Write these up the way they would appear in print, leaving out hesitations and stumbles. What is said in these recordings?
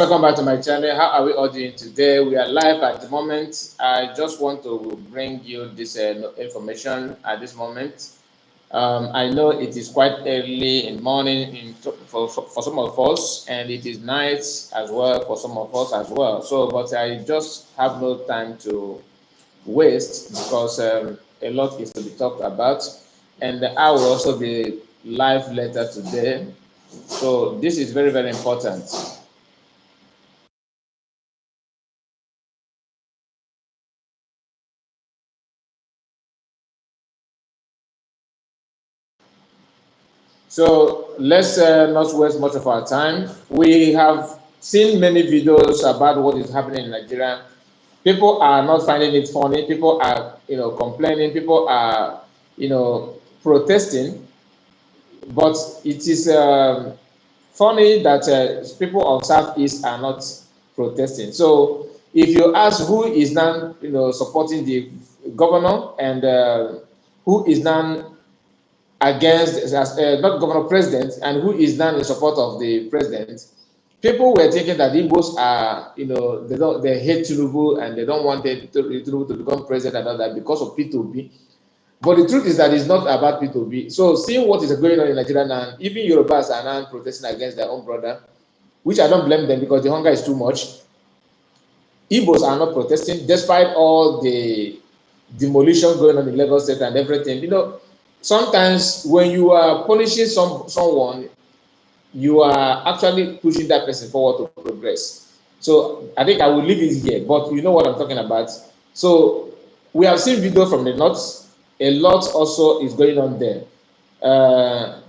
Welcome back to my channel. How are we all doing today? We are live at the moment. I just want to bring you this information at this moment. I know it is quite early in the morning for some of us, and it is night as well for some of us as well. So, but I just have no time to waste because a lot is to be talked about, and I will also be live later today. So, this is very, very important. So let's not waste much of our time. We have seen many videos about what is happening in Nigeria. People are not finding it funny. People are, complaining. People are, protesting. But it is funny that people of Southeast are not protesting. So if you ask who is now, supporting the governor and who is now against not governor president and who is now in support of the president, people were thinking that Igbos are, they hate Tinubu and they don't want Tinubu to become president and all that because of P2B. But the truth is that it's not about P2B. So seeing what is going on in Nigeria now, even Yorubas are now protesting against their own brother, which I don't blame them because the hunger is too much. Igbos are not protesting despite all the demolition going on in Lagos State and everything. Sometimes when you are punishing someone, you are actually pushing that person forward to progress. So I think I will leave it here, but you know what I'm talking about. So we have seen video from the north. A lot also is going on there. Uh,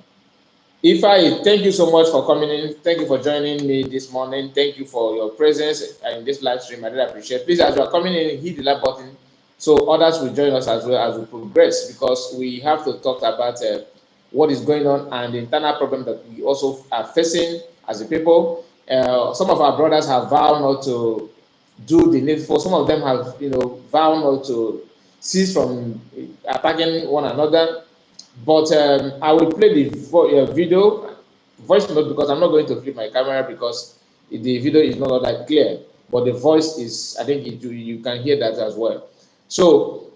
Ify, thank you so much for coming in. Thank you for joining me this morning. Thank you for your presence in this live stream. I really appreciate it. Please, as you are coming in, hit the like button so others will join us as well as we progress because we have to talk about what is going on and the internal problem that we also are facing as a people. Some of our brothers have vowed not to do the needful. Some of them have, vowed not to cease from attacking one another. But I will play the video voice note because I'm not going to flip my camera because the video is not all that clear. But the voice is, I think you can hear that as well. So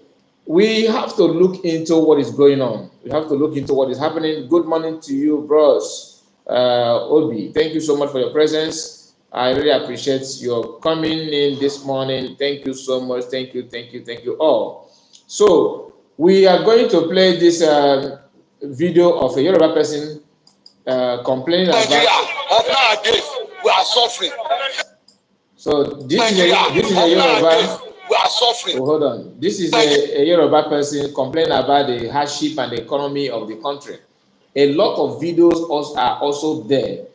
we have to look into what is going on. We have to look into what is happening. Good morning to you, bros. Obi, thank you so much for your presence. I really appreciate your coming in this morning. Thank you so much. Thank you all. So we are going to play this video of a Yoruba person complaining Nigeria about. of nowadays, we are suffering. So this is a Yoruba. We are suffering. Oh, hold on. This is a Yoruba person complaining about the hardship and the economy of the country. A lot of videos are also there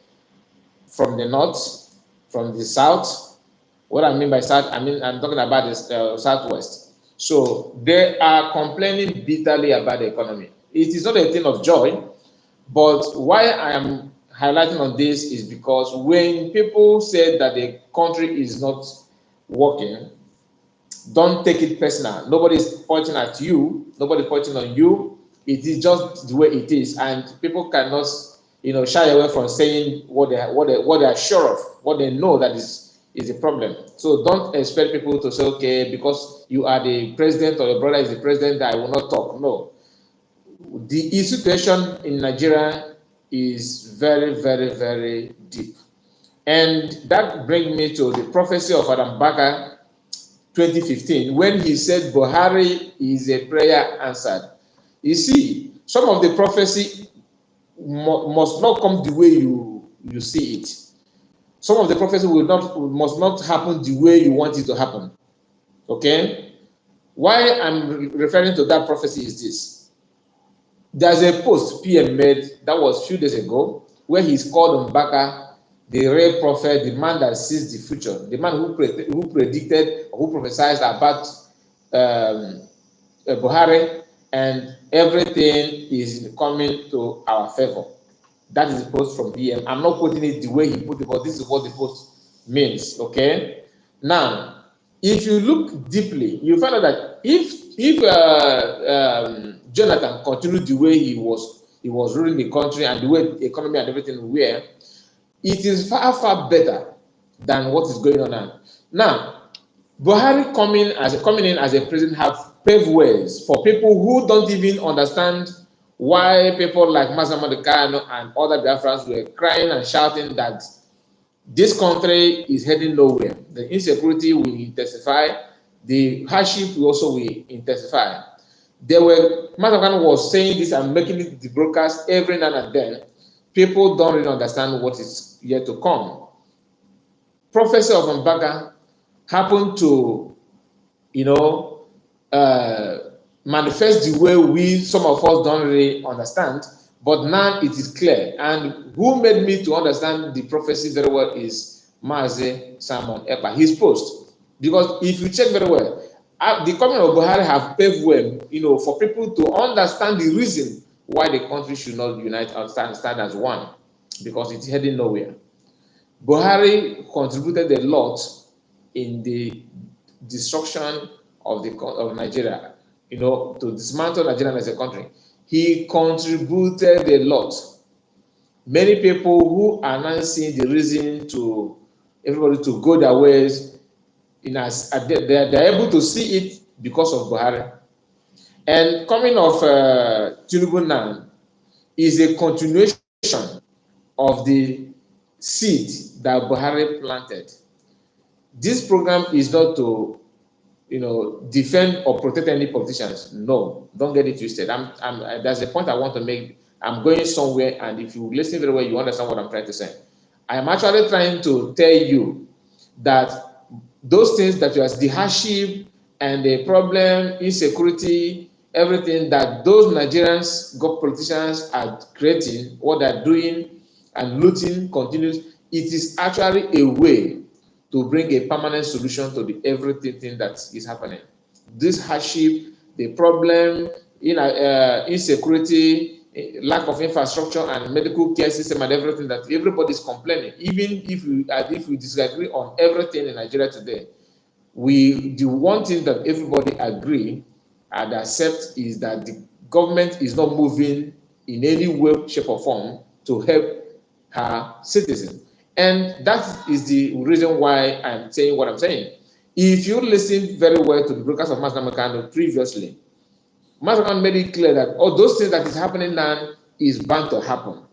from the north, from the south. What I mean by south, I'm talking about the southwest. So they are complaining bitterly about the economy. It is not a thing of joy, but why I am highlighting on this is because when people say that the country is not working, don't take it personal. Nobody's pointing at you. Nobody's pointing on you. It is just the way it is, and people cannot, shy away from saying what they are sure of, what they know that is a problem. So don't expect people to say, okay, because you are the president or your brother is the president, I will not talk. No, the situation in Nigeria is very, very, very deep, and that brings me to the prophecy of Adam Baka 2015 when he said Buhari is a prayer answered. You see, some of the prophecy must not come the way you see it. Some of the prophecy must not happen the way you want it to happen. Okay? Why I'm referring to that prophecy is this. There's a post PM made that was a few days ago where he's called Mbaka the real prophet, the man that sees the future, the man who predicted, who prophesied about Buhari, and everything is coming to our favor. That is the post from PM. I'm not quoting it the way he put it, but this is what the post means. Okay. Now, if you look deeply, you find out that if Jonathan continued the way he was ruling the country and the way the economy and everything were, it is far better than what is going on now. Now, Buhari coming in as a president have paved ways for people who don't even understand why people like Masamadu Kano and other Biafrans were crying and shouting that this country is heading nowhere. The insecurity will intensify. The hardship also will intensify. Masakan was saying this and making it the broadcast every now and then. People don't really understand what is yet to come. Prophecy of Mbaga happened to, you know, manifest the way some of us don't really understand, but now it is clear. And who made me to understand the prophecy very well is Maze Simon Ekpa, his post. Because if you check very well, the coming of Buhari have paved way, for people to understand the reason why the country should not unite and stand as one, because it's heading nowhere. Buhari contributed a lot in the destruction of Nigeria, to dismantle Nigeria as a country. He contributed a lot. Many people who are now seeing the reason to everybody to go their ways, they're able to see it because of Buhari. And coming of Tinubu now is a continuation of the seed that Buhari planted. This program is not to, defend or protect any politicians. No, don't get it twisted. There's a point I want to make. I'm going somewhere, and if you listen very well, you understand what I'm trying to say. I am actually trying to tell you that those things that you are, the hardship and the problem, insecurity, everything that those Nigerians, politicians are creating, what they're doing, and looting continues, it is actually a way to bring a permanent solution to everything that is happening. This hardship, the problem, insecurity, lack of infrastructure and medical care system and everything that everybody is complaining. Even if we disagree on everything in Nigeria today, the one thing that everybody agree and accept is that the government is not moving in any way, shape, or form to help her citizens. And that is the reason why I'm saying what I'm saying. If you listen very well to the broadcast of Master Makano previously, Master Makano made it clear that all those things that is happening now is bound to happen.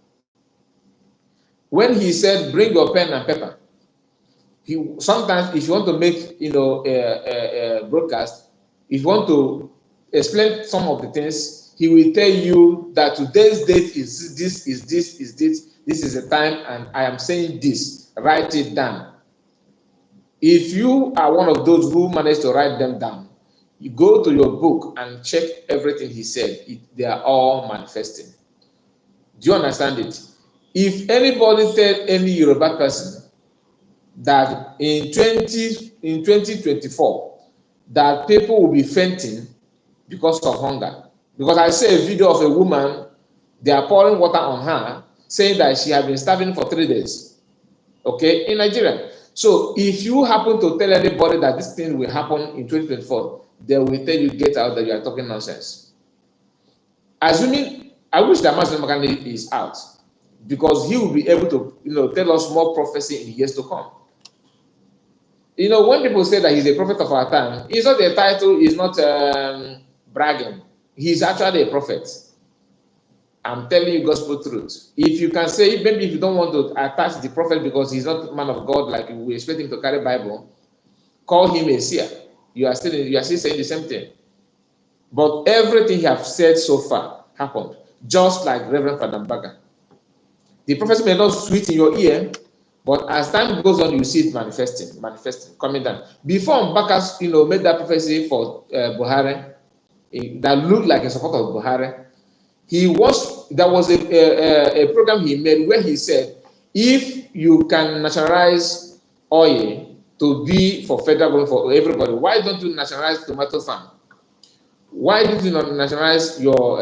When he said, bring your pen and paper, sometimes if you want to make a broadcast, if you want to explain some of the things, he will tell you that today's date is this, this is the time, and I am saying this. Write it down. If you are one of those who manage to write them down, you go to your book and check everything he said. They are all manifesting. Do you understand it? If anybody tell any Yoruba person that in 2024 that people will be fainting because of hunger, because I saw a video of a woman, they are pouring water on her, saying that she has been starving for 3 days, okay, in Nigeria. So if you happen to tell anybody that this thing will happen in 2024, they will tell you, get out, that you are talking nonsense. Assuming, I wish that Master Makane is out, because he will be able to tell us more prophecy in the years to come. When people say that he's a prophet of our time, it's not a title, it's not bragging. He's actually a prophet. I'm telling you gospel truth. If you can say, maybe if you don't want to attach the prophet because he's not a man of God, like we expect him to carry Bible, call him a seer. You are still saying the same thing. But everything he has said so far happened, just like Reverend Father Mbaga. The prophecy may not sweet in your ear, but as time goes on, you see it manifesting, coming down. Before Mbaka, made that prophecy for Buhari, that looked like a supporter of Buhari, there was a program he made where he said, if you can nationalize oil to be for federal government for everybody, why don't you nationalize tomato farm? Why did you not nationalize your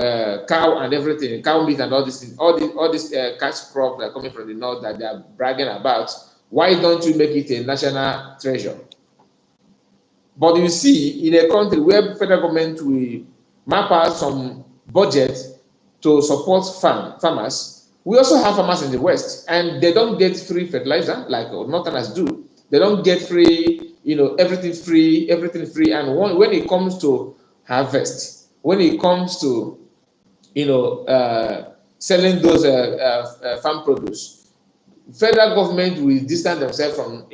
cow and everything, cow meat and all these things, all these cash crops that are coming from the north that they are bragging about? Why don't you make it a national treasure? But you see, in a country where federal government will map out some budget to support farmers, we also have farmers in the West, and they don't get free fertilizer like Northerners do. They don't get free, everything free, everything free. And when it comes to harvest, when it comes to, selling those farm produce, federal government will distance themselves from,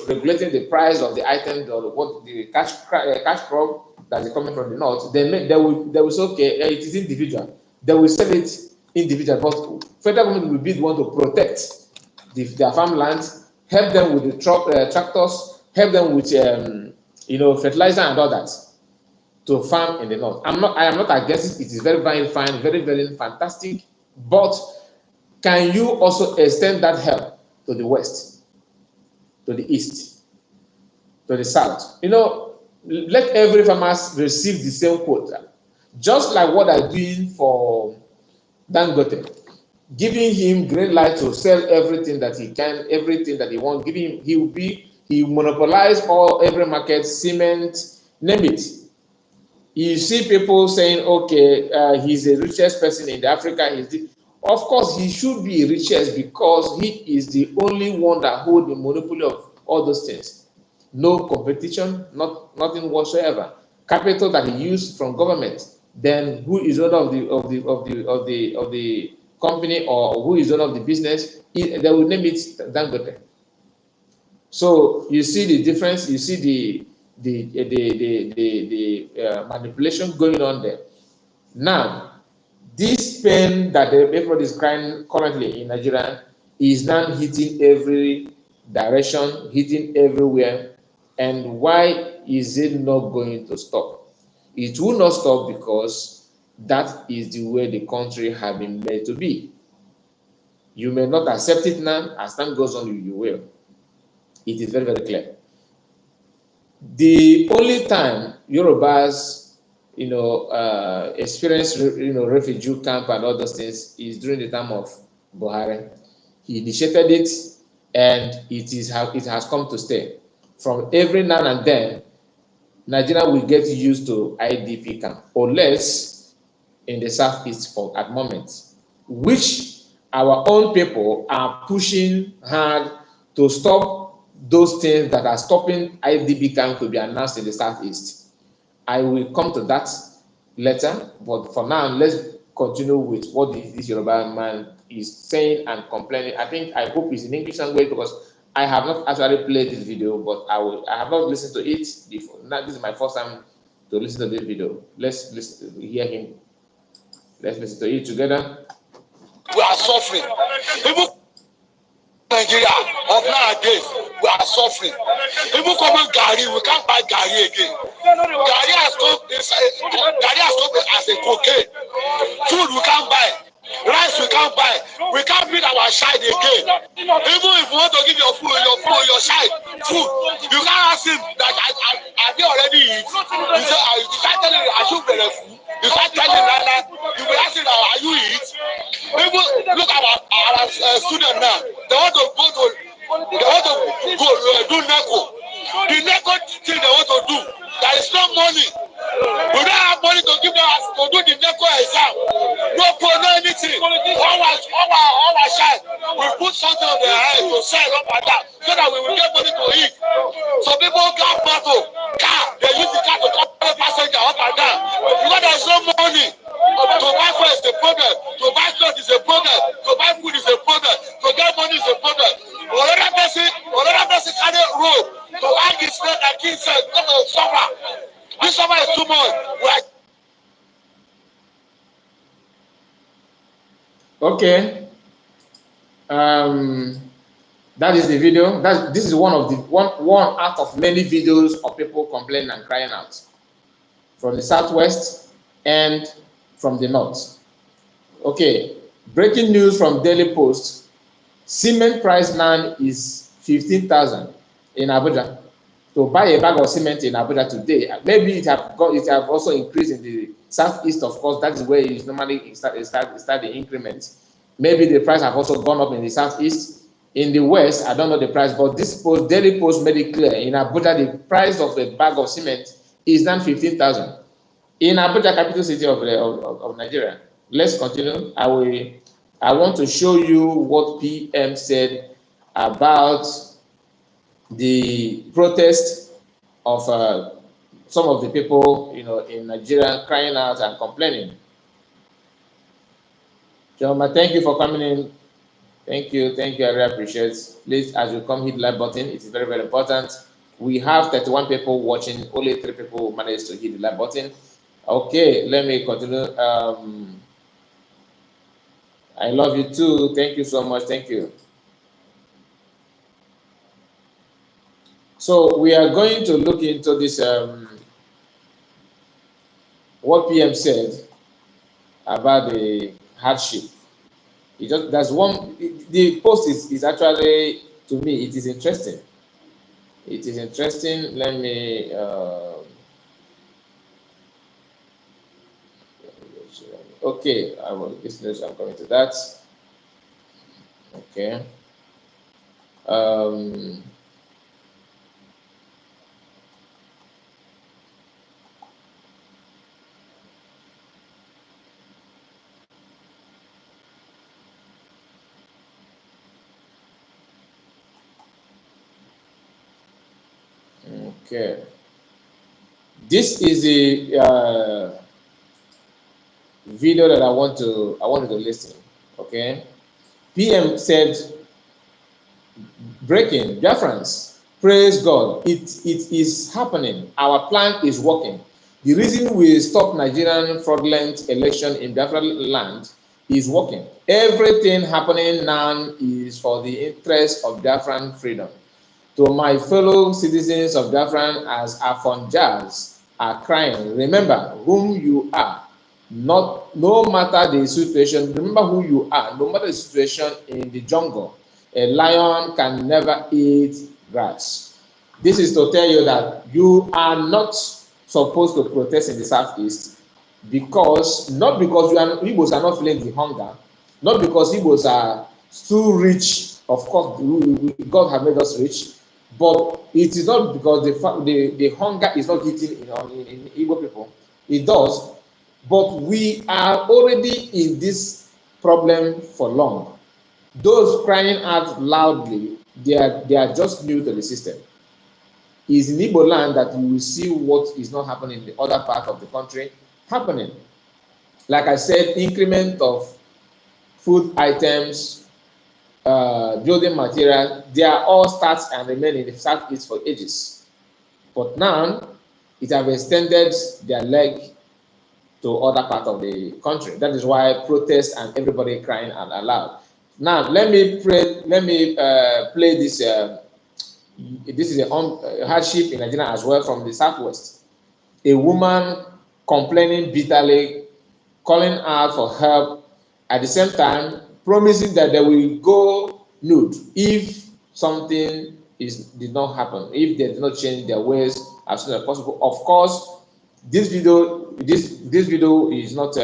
regulating the price of the items or what the cash crop that is coming from the north. They will say, okay, it is individual. They will sell it individual, but federal government will be the one to protect their farmland, help them with the tractors, help them with fertilizer and all that to farm in the north. I am not against it. It is very, very fine, very, very fantastic. But can you also extend that help to the west, to the east, to the south? Let every farmer receive the same quota, just like what I'm doing for Dangote, giving him green light to sell everything that he can, everything that he wants. Giving him, he monopolize every market, cement, name it. You see people saying, okay, he's the richest person in Africa. Of course, he should be richest because he is the only one that holds the monopoly of all those things. No competition, nothing whatsoever. Capital that he used from government. Then who is owner of the company, or who is owner of the business? They will name it Dangote. So you see the difference. You see the manipulation going on there. Now, this pain that everybody is crying currently in Nigeria is now hitting every direction, hitting everywhere. And why is it not going to stop? It will not stop because that is the way the country has been made to be. You may not accept it now. As time goes on, you will. It is very, very clear. The only time Yorubas, experience, refugee camp and all those things is during the time of Buhari. He initiated it, and it has come to stay. From every now and then, Nigeria will get used to IDP camp, or less in the southeast at moment, which our own people are pushing hard to stop those things that are stopping IDP camp to be announced in the southeast. I will come to that later, but for now, let's continue with what this Yoruba man is saying and complaining. I hope it's in English language, because I have not actually played this video, but I have not listened to it before. Now, this is my first time to listen to this video. Let's hear him. Let's listen to it together. We are suffering. Even Nigeria of nowadays, we are suffering. Even common Gary, we can't buy Gary again. Gary has come as a cocaine. Food we can't buy. Rice we can't buy. We can't feed our child again. Even if you want to give your child food, you can't ask him that have you already eat? You can't tell him I should be food. You can't tell him that. You will ask him are you eat? Even look at our students now. They want to go do NECO. The NECO thing they want to do, there is no money. We don't have money to give them to do the NECO exam. No pro, no anything. All our child, we put something on their head to sell up and down so that we will get money to eat. So people got battle car, they use the car to carry passenger up and down. Because there is no money. To buy food is a problem. To buy clothes is a problem. To buy food is a problem. To get money is a problem. Another person carry rope to hang his friend and kill himself because of suffer. This summer is too much. Okay. That is the video. This is one out of many videos of people complaining and crying out from the southwest and from the north. Okay, breaking news from Daily Post. Cement price now is 15,000 in Abuja. To buy a bag of cement in Abuja today, maybe it have also increased in the southeast. Of course, that is where it normally start the increment. Maybe the price have also gone up in the southeast. In the west, I don't know the price, but this Daily Post made it clear. In Abuja, the price of a bag of cement is now 15,000. In Abuja, capital city of Nigeria. Let's continue. I want to show you what PM said about the protest of some of the people, in Nigeria crying out and complaining. Joma, thank you for coming in. Thank you, I really appreciate it. Please, as you come, hit the like button. It is very, very important. We have 31 people watching, only 3 people managed to hit the like button. Okay, let me continue. I love you too. Thank you so much. Thank you. So we are going to look into this, what PM said about the hardship. There's one, the post is actually, to me, it is interesting. It is interesting. Let me, okay, I'm coming to that. Okay. Okay. This is the video that I wanted to listen. Okay. PM said, breaking, Biafrans, praise God, it is happening. Our plan is working. The reason we stop Nigerian fraudulent election in Biafra land is working. Everything happening now is for the interest of Biafran freedom. To my fellow citizens of Biafran, as Afonjas are crying, remember whom you are. No matter the situation, remember who you are. No matter the situation in the jungle, a lion can never eat grass. This is to tell you that you are not supposed to protest in the southeast, not because Igbos are not feeling the hunger, not because Igbos are too rich. Of course, God has made us rich, but it is not because the hunger is not hitting in Igbo people. It does, but we are already in this problem for long. Those crying out loudly, they are just new to the system. It's in Igbo land that you will see what is not happening in the other part of the country happening. Like I said, increment of food items, building material, they are all starts and remain in the southeast for ages. But now, it have extended their leg to other part of the country. That is why protests and everybody crying out aloud. Now, let me play this. This is a hardship in Nigeria as well from the southwest. A woman complaining bitterly, calling out for help, at the same time promising that they will go nude if something did not happen, if they did not change their ways as soon as possible. Of course, this video is not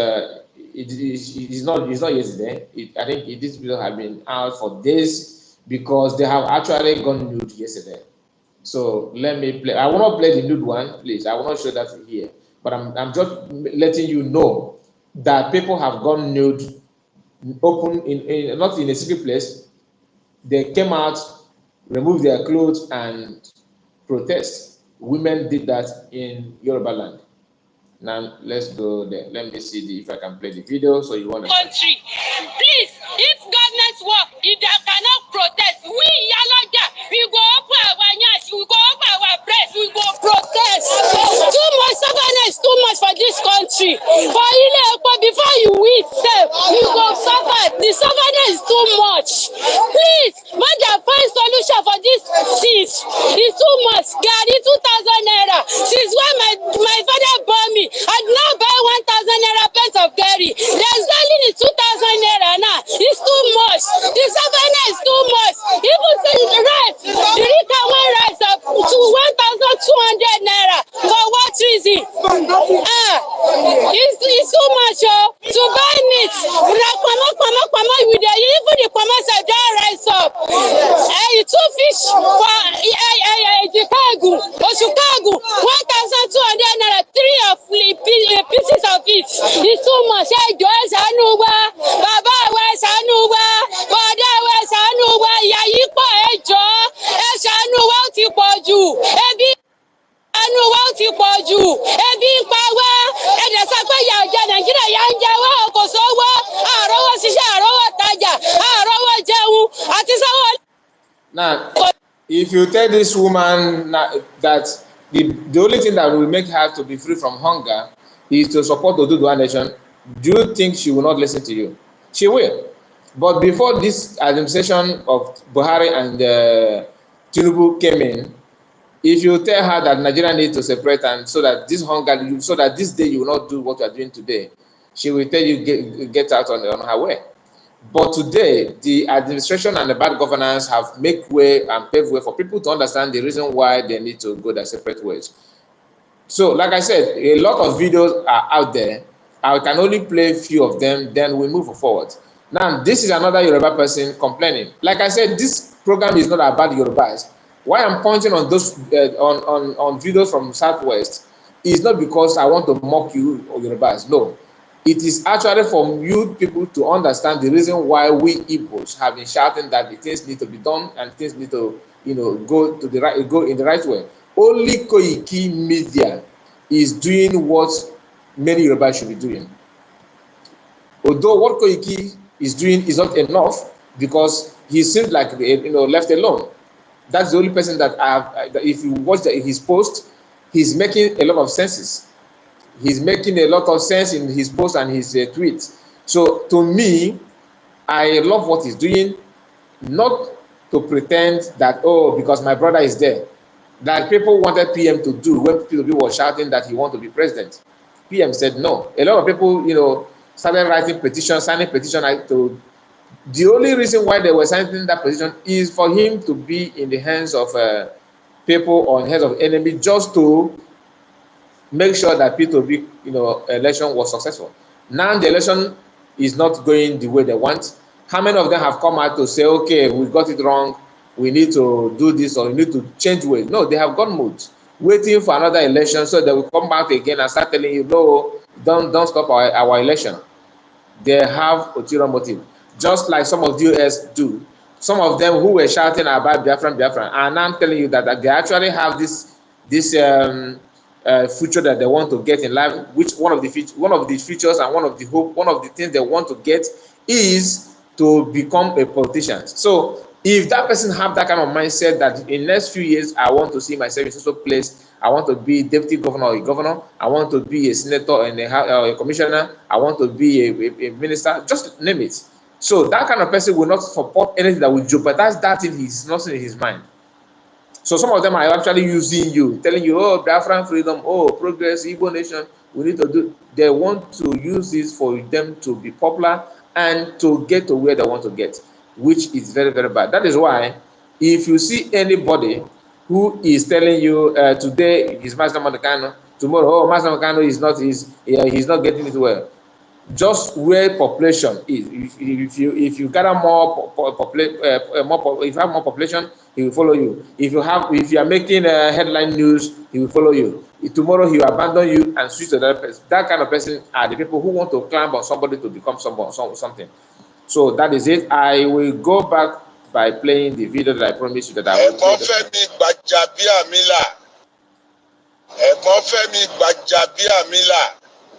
it is not yesterday. I think this video has been out for days because they have actually gone nude yesterday. So let me play. I will not play the nude one, please. I will not show that here. But I'm just letting you know that people have gone nude, open in not in a secret place. They came out, removed their clothes, and protest. Women did that in Yoruba land. Now let's go there. Let me see if I can play the video so you want to. Country, please, if government work, if they cannot protest, we Yalaja, we go open our nyash, we go open our press, we go protest. Too much stubbornness, too much for this country. For before you eat, you go suffer. The stubbornness is too much. Please, when they find solution for this things, it's too much. Gary 2,000 naira. Since when my father bought me, I now buy 1,000 naira pence of Gary. There's selling it 2,000 naira now. It's too much. The savannah is too much. Even the rice, the Rika one rice up to 1,200 naira. For what reason? It's too much, to buy meat. With even the commercial don't rise up. Two fish for Chicago, 1,200 naira, 3 of pieces of it. It's too much. Baba wa ṣàánú wa, bọ̀dá wa ṣàánú wa, ìyà yìí pọ̀, ẹ jọ̀ọ́, ẹ ṣàánú wa, ó ti ebi ẹnu wa ti pọ̀ jù, ebi ń pa wá, ẹ̀dẹ̀ sọ pé ìyà jẹ Nàìjíríà, yà ń jẹ wá, kò sówó, àrówó ṣiṣẹ́, àrówó tajà, àrówó jẹun, àti sanwó. Now, if you tell this woman that the only thing that will make her to be free from hunger is to support the Oduduwa nation, do you think she will not listen to you? She will. But before this administration of Buhari and Tinubu came in, if you tell her that Nigeria needs to separate and so that this hunger, so that this day you will not do what you are doing today, she will tell you get out on her way. But today, the administration and the bad governance have made way and paved way for people to understand the reason why they need to go their separate ways. So, like I said, a lot of videos are out there. I can only play a few of them, then we move forward. Now, this is another Yoruba person complaining. Like I said, this program is not about Yorubas. Why I'm pointing on those on videos from Southwest is not because I want to mock you or Yorubas. No, it is actually for you people to understand the reason why we Igbos have been shouting that the things need to be done and things need to, go in the right way. Only Koiki Media is doing what many Yorubas should be doing. Although what Koiki is doing is not enough because he seems like left alone. That's the only person that if you watch his post, he's making a lot of senses. He's making a lot of sense in his post and his tweets. So to me, I love what he's doing, not to pretend that, because my brother is there. Like people wanted PM to do when people were shouting that he wanted to be president. PM said no. A lot of people, started writing petitions, signing petition to. The only reason why they were signing that petition is for him to be in the hands of people or in the hands of enemy, just to make sure that P2B, election was successful. Now the election is not going the way they want. How many of them have come out to say, okay, we got it wrong, we need to do this or we need to change ways? No, they have gone moot, waiting for another election so they will come back again and start telling you, no, don't stop our election. They have ulterior motive, just like some of the US do. Some of them who were shouting about Biafran are now telling you that they actually have this future that they want to get in life. Which one of the features and one of the things they want to get is to become a politician. So if that person have that kind of mindset that in the next few years I want to see myself in such a place, I want to be deputy governor or a governor, I want to be a senator and a commissioner, I want to be a minister, just name it. So that kind of person will not support anything that will jeopardize that in nothing in his mind. So some of them are actually using you, telling you, Biafran freedom, progress, Igbo nation, we need to do. They want to use this for them to be popular and to get to where they want to get, which is very, very bad. That is why if you see anybody who is telling you today is Master Mandekano, tomorrow, Master Mandekano is not, he's not getting it well. Just where population is. If you gather if you have more population, he will follow you. If you are making headline news, he will follow you. Tomorrow he will abandon you and switch to that person. That kind of person are the people who want to climb on somebody to become something. So that is it. I will go back by playing the video that I promised you that I will play.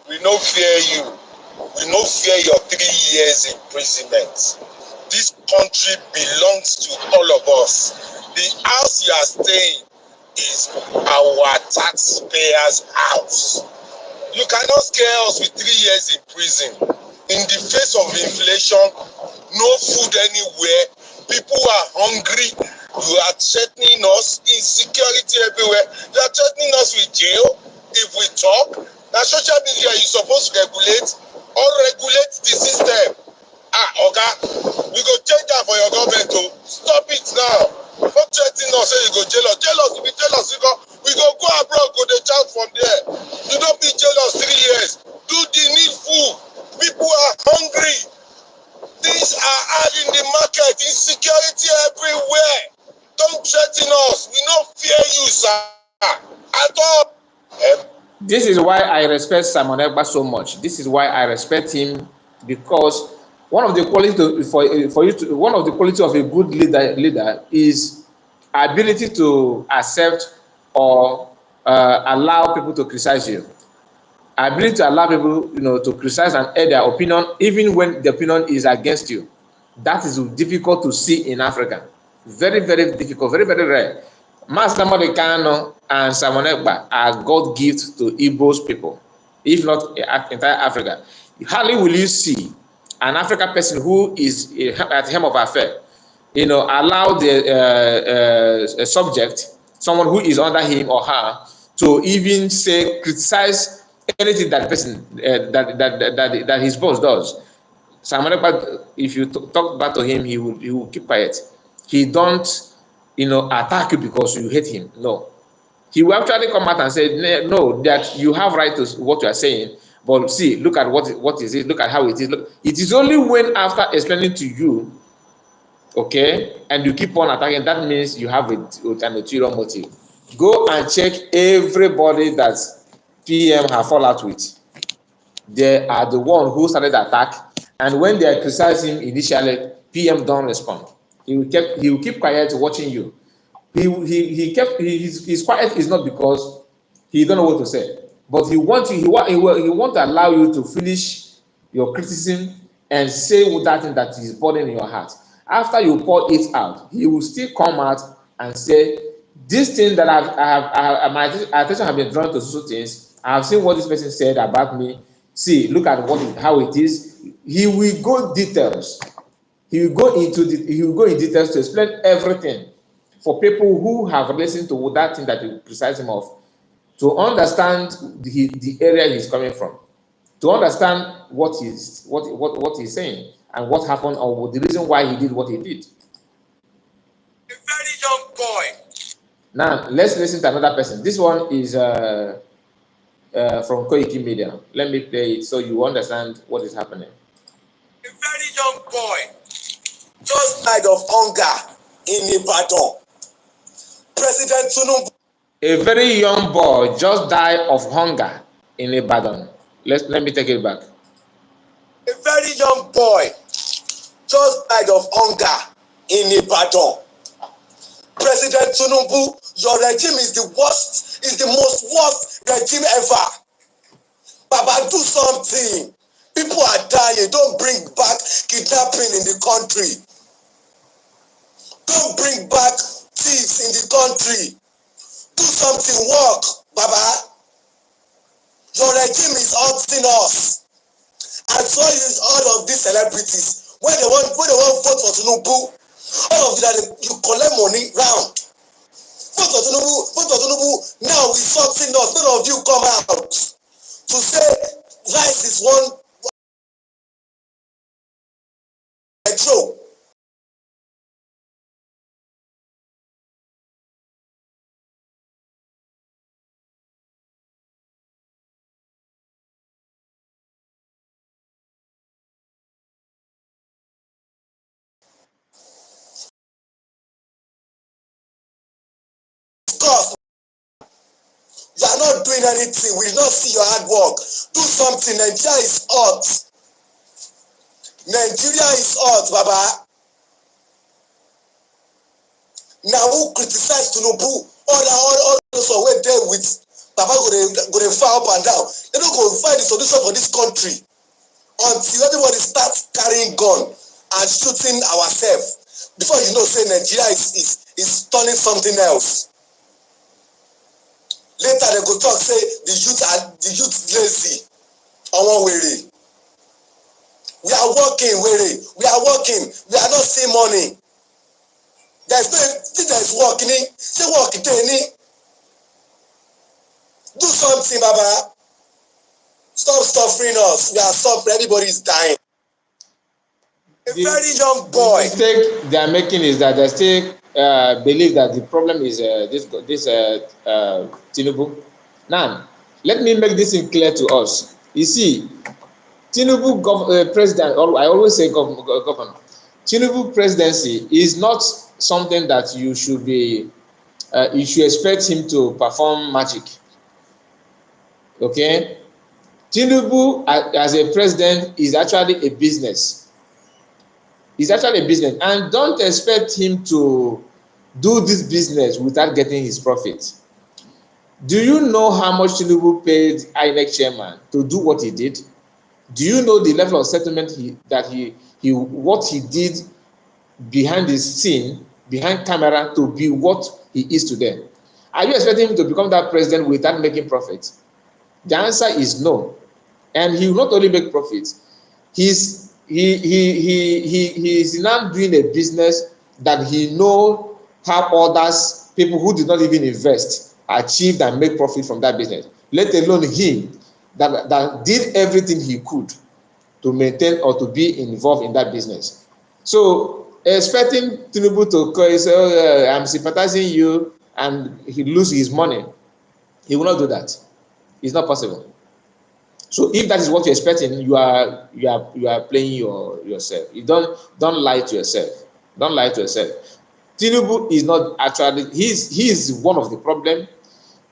We no fear you. We no fear your 3 years imprisonment. This country belongs to all of us. The house you are staying is our taxpayers' house. You cannot scare us with 3 years in prison. In the face of inflation, no food anywhere, people are hungry. You are threatening us, insecurity everywhere. You are threatening us with jail if we talk. Now social media is supposed to regulate or regulate the system. Oga, we go change that for your government to stop it now. Don't threaten us, say you go jail us. Jail us, if you tell us, we go abroad, go the child from there. You don't be jailous 3 years. Do the needful. People are hungry. Things are hard in the market, insecurity everywhere. Don't threaten us. We don't fear you, sir. At all. This is why I respect Simon Ekpa so much. This is why I respect him, because one of the quality of a good leader is ability to accept or allow people to criticize you. Ability to allow people, to criticize and air their opinion, even when the opinion is against you. That is difficult to see in Africa. Very, very difficult, very, very rare. Master Kano and Simon Ekpa are God gift to Igbo's people, if not entire Africa. Hardly will you see an African person who is at the helm of affair, allow the subject, someone who is under him or her, to even say criticize anything that person that his boss does. Simon Ekpa, if you talk back to him, he will keep quiet. He don't attack you because you hate him. No, he will actually come out and say, no, that you have right to what you are saying, but see, look at what is it, look at how it is. Look, it is only when after explaining to you, okay, and you keep on attacking, that means you have an ulterior motive. Go and check everybody that PM have fall out with. They are the one who started the attack, and when they criticize him initially, PM don't respond. He will keep quiet watching you. His quiet is not because he don't know what to say, but he want to allow you to finish your criticism and say that thing that is burning in your heart. After you pour it out, he will still come out and say, this thing that my attention have been drawn to social things. I have seen what this person said about me. See, look at how it is. He will go details. He will go in details to explain everything for people who have listened to that thing that you criticize him of, to understand the area he's coming from, to understand what he's saying and what happened, or the reason why he did what he did. A very young boy. Now let's listen to another person. This one is from Koiki Media. Let me play it so you understand what is happening. A very young boy just died of hunger in Ibadan. President Tinubu. A very young boy just died of hunger in Ibadan. Let me take it back. A very young boy just died of hunger in Ibadan. President Tinubu, your regime is the worst, is the most worst regime ever. Baba, do something. People are dying. Don't bring back kidnapping in the country. Don't bring back thieves in the country. Do something, work, Baba. Your regime is haunting us. And so is all of these celebrities. When they want vote for Tinubu, all of you that you collect money round. Vote for Tinubu. Now we haunting us. None of you come out to say rice is one petrol. Cost. You are not doing anything. We will not see your hard work. Do something. Nigeria is hot. Nigeria is hot, Baba. Now who criticize Tinubu? All those who went there with Baba go to fire up and down. They don't go find the solution for this country until everybody starts carrying gun and shooting ourselves. Before you know, say Nigeria is turning something else. Later they go talk say the youth lazy. Omo were. We are working, we are working. We are not seeing money. There's work, say work, do something, Baba. Stop suffering us. We are suffering. Everybody is dying. A very young boy. The mistake they are making is that they still believe that the problem is this Tinubu. Now, let me make this clear to us. You see, Tinubu president, I always say governor. Tinubu presidency is not something that you should expect him to perform magic. Okay, Tinubu as a president is actually a business. He's actually a business, and don't expect him to do this business without getting his profit. Do you know how much Tinubu paid INEC chairman to do what he did? Do you know the level of settlement what he did behind the scene, behind camera, to be what he is today? Are you expecting him to become that president without making profit? The answer is no. And he will not only make profits, he's now doing a business that he know how others, people who did not even invest, achieved and make profit from that business, let alone him that did everything he could to maintain or to be involved in that business. So expecting Tinubu to say, oh, I'm sympathizing you, and he lose his money, he will not do that. It's not possible. So if that is what you're expecting, you are playing yourself. You don't lie to yourself. Don't lie to yourself. Tinubu is not actually, he is one of the problem.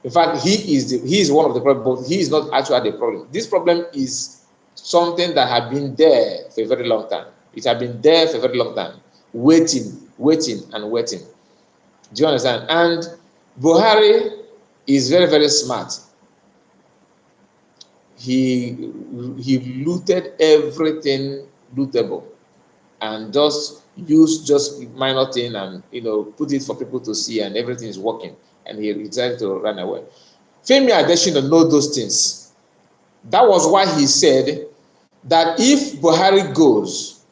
In fact, he is one of the problem, but he is not actually the problem. This problem is something that had been there for a very long time. It had been there for a very long time, waiting and waiting. Do you understand? And Buhari is very, very smart. He looted everything lootable and just used just minor thing and put it for people to see, and everything is working, and he decided to run away. Femi Adesina know those things. That was why he said that if Buhari goes,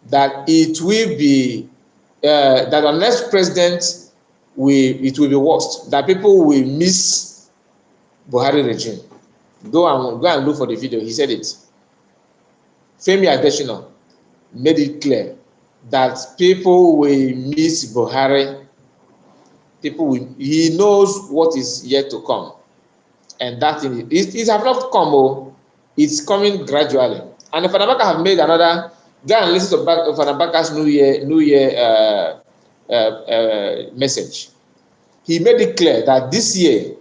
that it will be that the next president it will be worst, that people will miss Buhari regime. Go and look for the video. He said it. Femi Adesina made it clear that people will miss Buhari. He knows what is yet to come, and that thing it have not come. Oh, it's coming gradually. And if Fanabaka have made another, go and listen to Fanabaka's New Year message. He made it clear that this year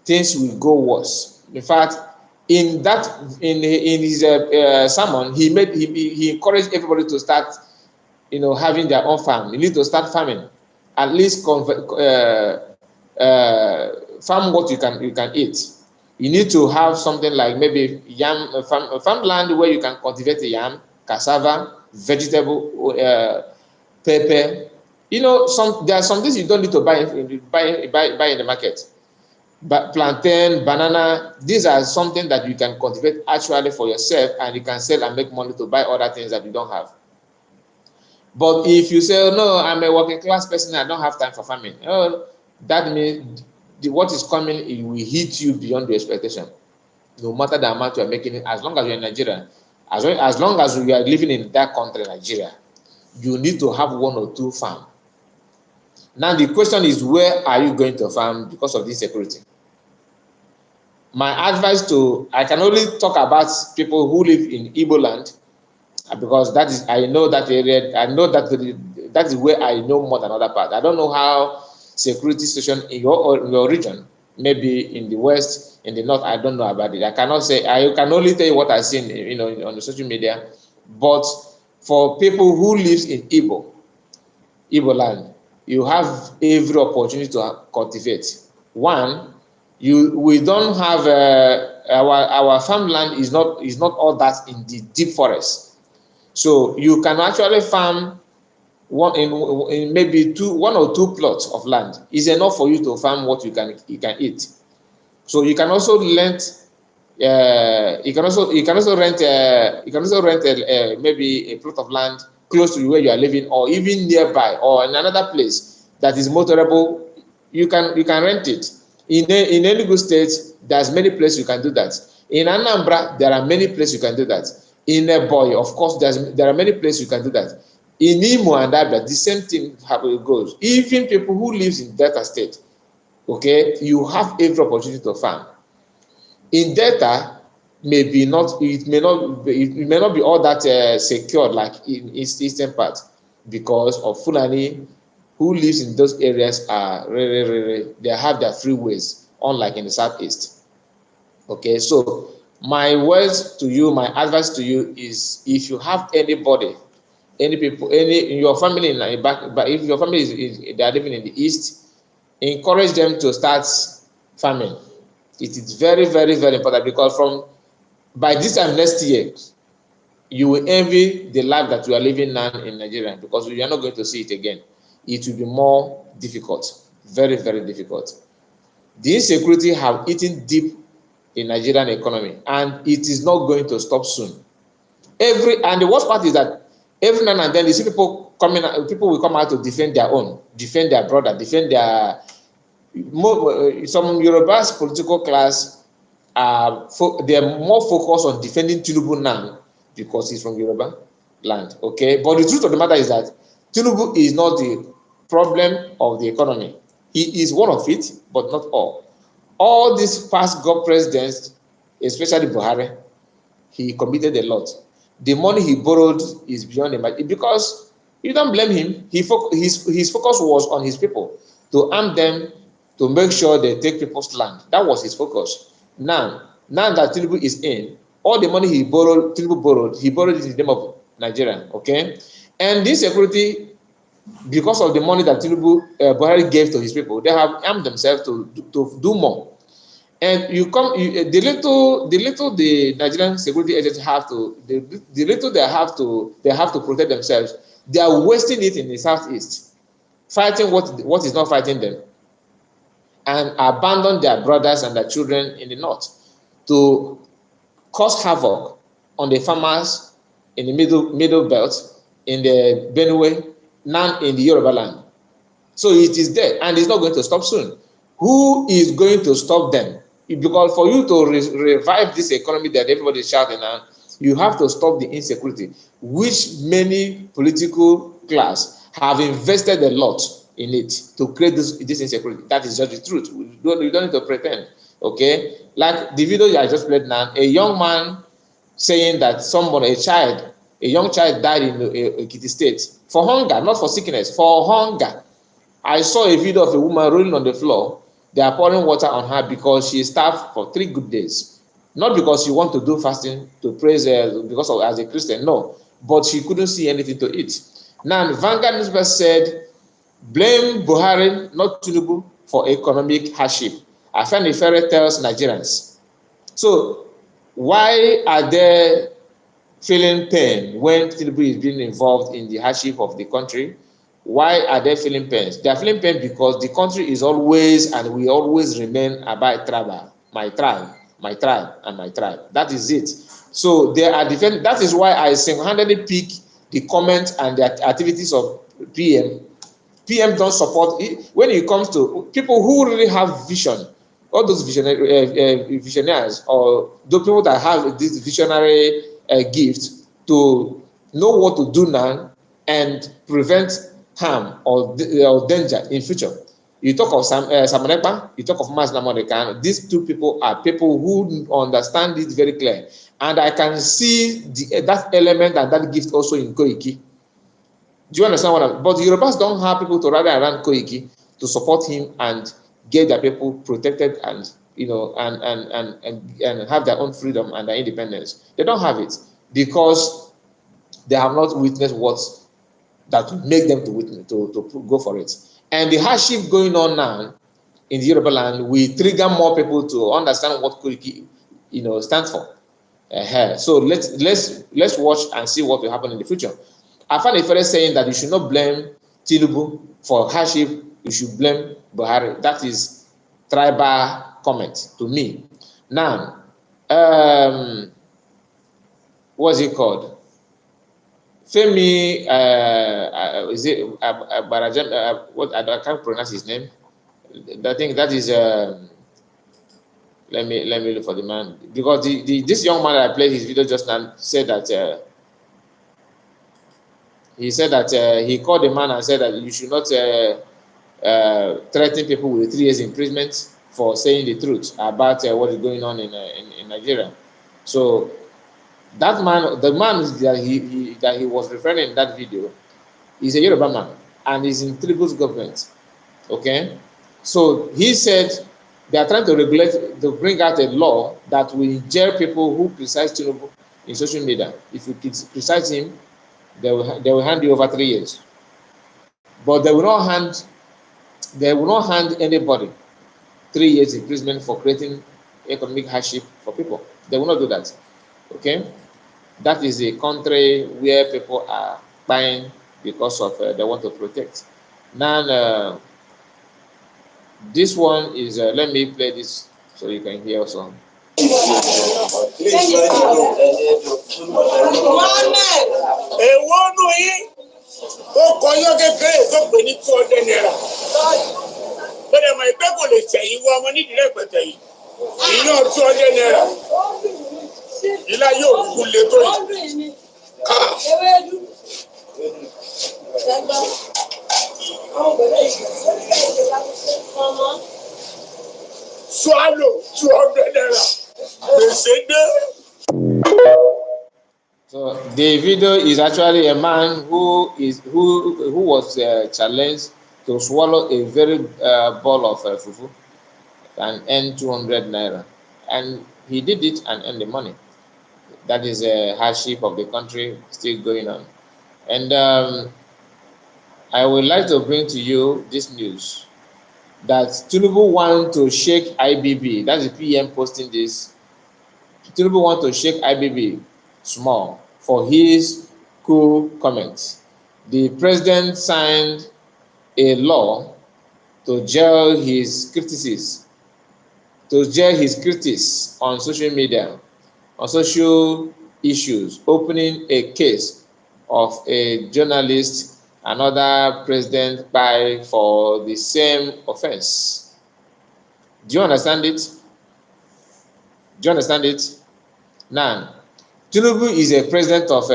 things will go worse. In fact, in his sermon, he encouraged everybody to start, having their own farm. You need to start farming, at least farm what you can eat. You need to have something like maybe yam farmland where you can cultivate the yam, cassava, vegetable, pepper. There are some things you don't need to buy in the market. But plantain, banana, these are something that you can cultivate actually for yourself, and you can sell and make money to buy other things that you don't have. But if you say, oh, no, I'm a working class person, I don't have time for farming, that means what is coming, it will hit you beyond your expectation. No matter the amount you are making, as long as you're in Nigeria, as long as you are living in that country, Nigeria, you need to have one or two farms. Now the question is, where are you going to farm because of this security? My advice I can only talk about people who live in Igbo land, because I know that area. I know that is where I know more than other parts. I don't know how security situation in your region, maybe in the west, in the north. I don't know about it. I cannot say. I can only tell you what I've seen, on the social media. But for people who lives in Igbo land, you have every opportunity to cultivate. One, we don't have our farmland is not all that in the deep forest, so you can actually farm in maybe one or two plots of land is enough for you to farm what you can eat. So you can also rent. You can also rent maybe a plot of land close to where you are living, or even nearby, or in another place that is motorable. You can rent it. In Enugu State, there's many places you can do that. In Anambra, there are many places you can do that. In Ebonyi, of course, there are many places you can do that. In Imo and Abia, the same thing goes. Even people who lives in Delta State, okay, you have every opportunity to farm. In Delta, it may not be all that secured like in eastern part, because of Fulani who lives in those areas are really, they have their freeways, unlike in the southeast. Okay, so my words to you, my advice to you is, if you have anybody, any people, in your family but if your family they are living in the east, encourage them to start farming. It is very, very, very important, because by this time next year, you will envy the life that we are living now in Nigeria, because you are not going to see it again. It will be more difficult, very, very difficult. The insecurity have eaten deep in Nigerian economy, and it is not going to stop soon. And the worst part is that every now and then you see people will come out to defend their own, defend their brother, defend their some Yoruba's political class. They are more focused on defending Tinubu now because he's from Yoruba land. Okay, but the truth of the matter is that Tinubu is not the problem of the economy. He is one of it, but not all. All these past God presidents, especially Buhari, he committed a lot. The money he borrowed is beyond the, because you don't blame him. His focus was on his people, to arm them, to make sure they take people's land. That was his focus. Now that Tinubu is in, all the money Tinubu borrowed, he borrowed it in the name of Nigeria. Okay, and this security, because of the money that Tinubu Buhari gave to his people, they have armed themselves to do more. And the little the Nigerian security agents have to, the little they have to protect themselves, they are wasting it in the southeast, fighting what is not fighting them, and abandon their brothers and their children in the north to cause havoc on the farmers in the middle belt, in the Benue, now in the Yoruba land. So it is there, and it's not going to stop soon. Who is going to stop them? Because for you to revive this economy that everybody is shouting now, you have to stop the insecurity, which many political class have invested a lot in it to create this insecurity. That is just the truth. You don't need to pretend. Okay, like the video I just played now, a young man saying that a young child died in Ekiti State for hunger, not for sickness, for hunger. I saw a video of a woman rolling on the floor. They are pouring water on her because she starved for 3 good days. Not because she want to do fasting to praise because of as a Christian, no. But she couldn't see anything to eat. Now, Vanguard newspaper said, blame Buhari, not Tinubu, for economic hardship. Afenifere tells Nigerians. So, why are they feeling pain when Tinubu is being involved in the hardship of the country? Why are they feeling pain? They are feeling pain because the country is always and will always remain about tribal. My tribe, my tribe, and my tribe. That is it. So they are defending. That is why I single-handedly pick the comments and the activities of PM. PM don't support it when it comes to people who really have vision. All those visionaries, or those people that have this visionary gift to know what to do now and prevent harm or danger in future. You talk of Samonekpa, you talk of Mas Namodekan. These two people are people who understand this very clear, and I can see that element and that gift also in Koiki. Do you understand what I'm? But the Yorubas don't have people to rally around Koiki to support him and get their people protected and and have their own freedom and their independence. They don't have it because they have not witnessed what that would make them to witness to go for it. And the hardship going on now in the Yoruba land will trigger more people to understand what Koiki stands for. So let's watch and see what will happen in the future. I find a fellow saying that you should not blame Tinubu for hardship, you should blame Buhari. That is tribal comment to me. Now, what's it called? Femi, is it Barajan? What I can't pronounce his name. I think that is. Let me look for the man, because this young man that I played his video just now said that he called the man and said that you should not threaten people with 3 years imprisonment for saying the truth about what is going on in Nigeria. So that man, the man that he was referring in that video, is a Yoruba man and is in Tinubu's government. Okay, so he said they are trying to bring out a law that will jail people who criticize Tinubu in social media. If you criticize him, they will hand you over 3 years. But they will not hand anybody 3 years imprisonment for creating economic hardship for people. They will not do that. Okay, that is a country where people are buying because of they want to protect. Now, this one is let me play this so you can hear also. Ó kọyọ́ kékeré tó pè ní 200 naira. Bẹ́ẹ̀ mọ̀ ìpẹ́ kò lè tẹ̀yìn wọ ọmọ nídìí rẹ̀pẹ̀tẹ̀ yìí. Iná 200 naira. Ilá yóò kú lé tó yìí. Swallow 200 naira. Gbèsè dé. So the video is actually a man who was challenged to swallow a very ball of fufu and earn 200 naira, and he did it and earned the money. That is a hardship of the country still going on, and I would like to bring to you this news that Tinubu want to shake IBB. That's the PM posting this. Tinubu want to shake IBB small for his cool comments. The president signed a law to jail his critics on social media, on social issues, opening a case of a journalist and other president by for the same offense. Do you understand it? Do you understand it? Now, Tinubu is a president of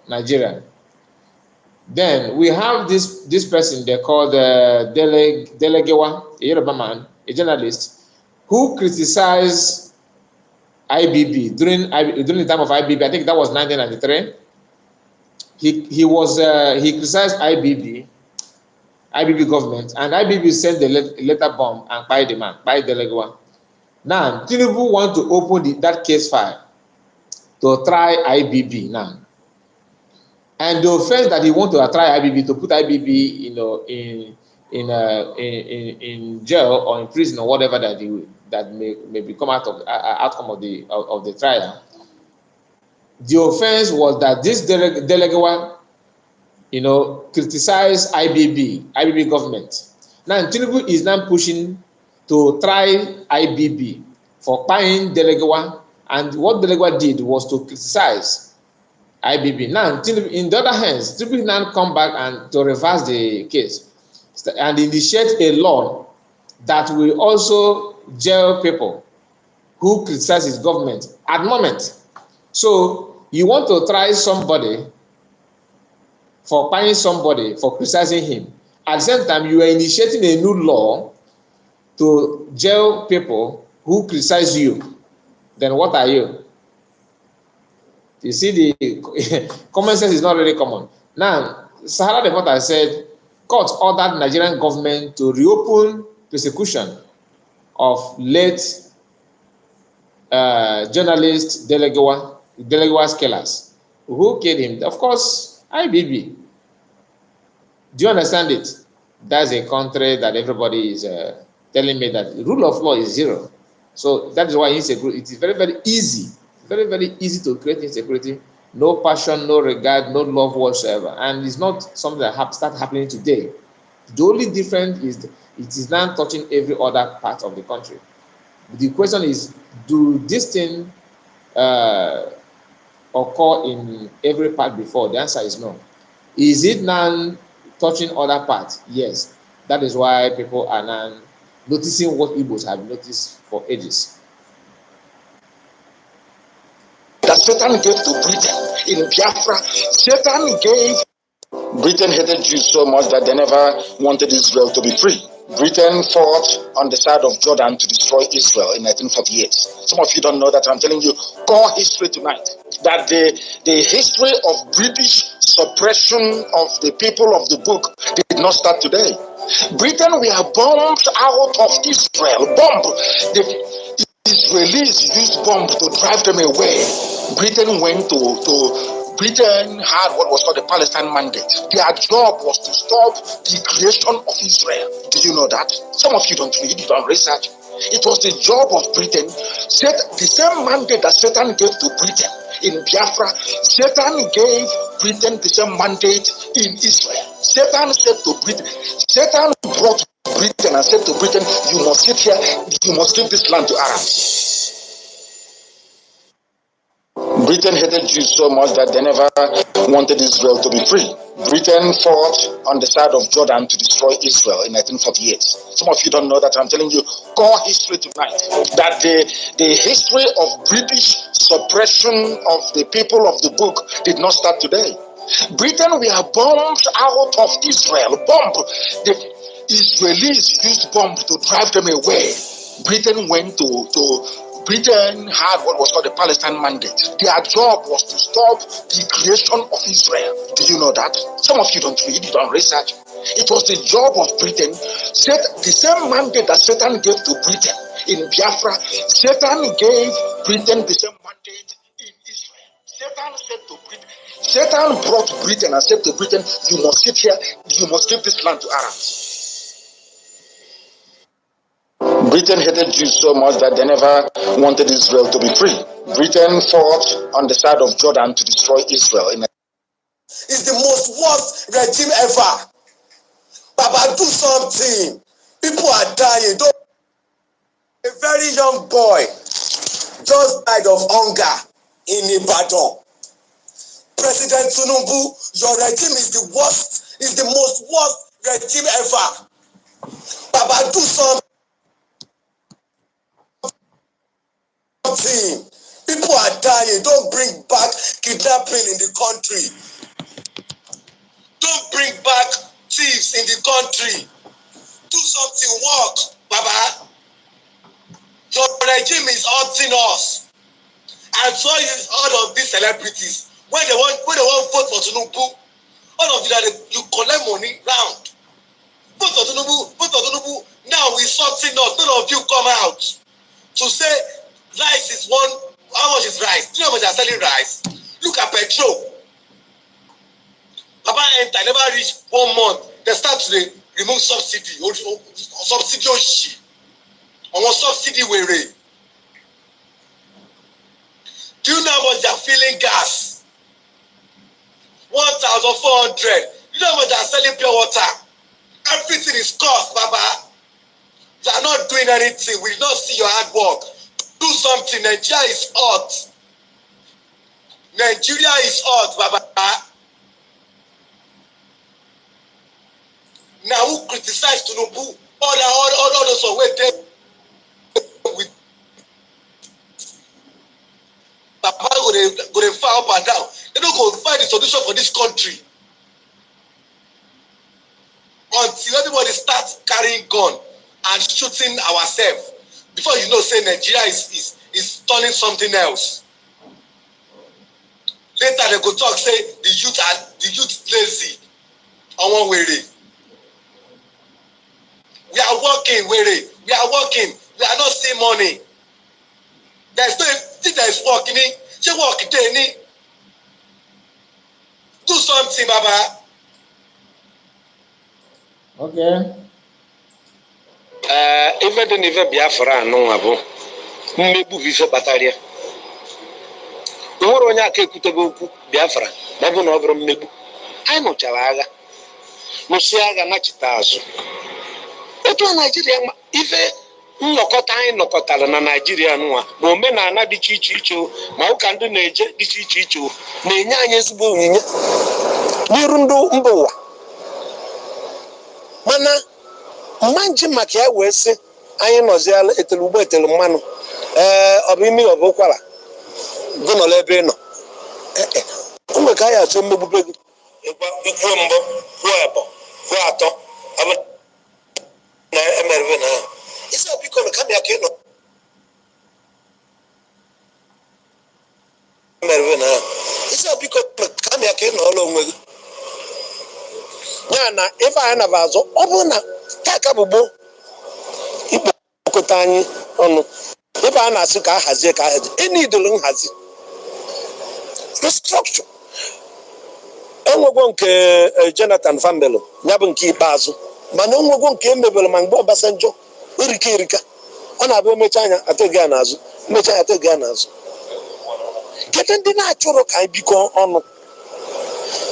Nigeria. Then we have this person they called Delegewa, a Yoruba man, a journalist, who criticized IBB during the time of IBB. I think that was 1993. He criticized IBB government, and IBB sent the letter bomb and buy the man, buy Delegewa. Now Tinubu want to open that case file to try IBB now, and the offense that he want to try IBB, to put IBB, in jail or in prison or whatever that may become out of outcome of the trial. The offense was that this Delegewa, criticized IBB government. Now Tinubu is now pushing to try IBB for buying Delegewa, and what Delegewa did was to criticize IBB. Now Tinubu, in the other hand, Tinubu now come back and to reverse the case and initiate a law that will also jail people who criticize his government at the moment. So you want to try somebody for buying somebody for criticizing him. At the same time, you are initiating a new law to jail people who criticize you. Then what are you? You see, the common sense is not really common. Now, Sahara reporter said, court ordered Nigerian government to reopen persecution of late journalist Delegewa's killers. Who killed him? Of course, IBB. Do you understand it? That's a country that everybody is telling me that the rule of law is zero. So that is why insecurity, it is very, very easy to create insecurity. No passion, no regard, no love whatsoever. And it's not something that start happening today. The only difference is it is now touching every other part of the country. The question is, do this thing occur in every part before? The answer is no. Is it now touching other parts? Yes. That is why people are now noticing what Igbos have noticed for ages. That Satan gave to Britain in Biafra. Satan gave. Britain hated Jews so much that they never wanted Israel to be free. Britain fought on the side of Jordan to destroy Israel in 1948. Some of you don't know that. I'm telling you core history tonight. That the history of British suppression of the people of the book did not start today. Britain were bombed out of Israel. The Israelis used bombs to drive them away. Britain went Britain had what was called the Palestine Mandate. Their job was to stop the creation of Israel. Do you know that? Some of you don't read, you don't research. It was the job of Britain. The same mandate that Satan gave to Britain in Biafra, Satan gave Britain the same mandate in Israel. Satan said to Britain, Satan brought Britain and said to Britain, you must sit here, you must give this land to Arabs. Britain hated Jews so much that they never wanted Israel to be free. Britain fought on the side of Jordan to destroy Israel in 1948. Some of you don't know that. I'm telling you core history tonight. That the history of British suppression of the people of the book did not start today. Britain were bombed out of Israel. The Israelis used bombs to drive them away. Britain had what was called the Palestine Mandate. Their job was to stop the creation of Israel. Do you know that? Some of you don't read, you don't research. It was the job of Britain. The same mandate that Satan gave to Britain in Biafra, Satan gave Britain the same mandate in Israel. Satan brought Britain and said to Britain, you must sit here, you must give this land to Arabs. Britain hated Jews so much that they never wanted Israel to be free. Britain fought on the side of Jordan to destroy Israel. It's the most worst regime ever. Baba, do something. People are dying. A very young boy just died of hunger in Ibadan. President Tinubu, your regime is the worst, is the most worst regime ever. Baba, do something. People are dying. Don't bring back kidnapping in the country. Don't bring back thieves in the country. Do something, work, Baba. Your regime is hurting us. And so is all of these celebrities. When they want vote for Tinubu, all of you collect money round. Vote for Tinubu. Now we're sorting us. None of you come out to say rice is one. How much is rice? Do you know how much they are selling rice? Look at petrol. Papa enter, never reach 1 month. They start to remove subsidy. Subsidy on subsidy way. Do you know how much they are filling gas? 1,400. You know how much they are selling pure water? Everything is cost, Baba. They are not doing anything. We will not see your hard work. Do something. Nigeria is hot. Nigeria is hot, Baba. Now who criticize Tinubu? All those who were there with Baba go to fire up and down. They don't go find the solution for this country until everybody starts carrying gun and shooting ourselves. Before you know, say Nigeria is turning something else. Later they go talk, say the youth lazy on one way. We are working, we are working. We are not seeing money. There's no thing that is working. Say work it. Do something, Baba. Okay. Even the never Biafra no abo. Mmebu viso bataria. Nwere onye aka ekutebe okwu Biafra na bụ na ọ bụrụ mmegbu. Anyị nụchara agha. Nụsị agha nachita azụ. Otu a Nigeria ife nnọkọta anyị nọkọtara na Nigeria nwa ma omenala dị iche iche ma ụka ndị na-eje dị iche iche na-enye anyị ezigbo onyinye n'iru ndị mba ụwa. Mana mmanji maka ya wee sị anyị nọziala etelu ugbo etelu mmanụ ọ bụ imi ọ bụ ụkwara gị nọ n'ebe ị nọ mgbe ka anyị achọ mmegbube gị ikwu mbụ kwuo abụọ kwuo atọ na emerve na isi biko na kamịa ka ị nọ emerve na isi biko na kamịa ka ị nọ ọla onwe gị ya na ife anyị naba azụ ọ bụrụ na taka bụgbo ikpokọta anyị ọnụ ife a na-asị ka a hazie ka a hazie ịna idolu nhazi restructure enwego nke Jonathan Fambelo ya bụ nke ikpeazụ mana onwego nke emebere ma mgbe Obasanjo erika ọ na-abụ emecha anya atego ya n'azụ, emecha anya atego ya n'azụ. Kedu ndị na-achọrọ ka anyị bikọ ọnụ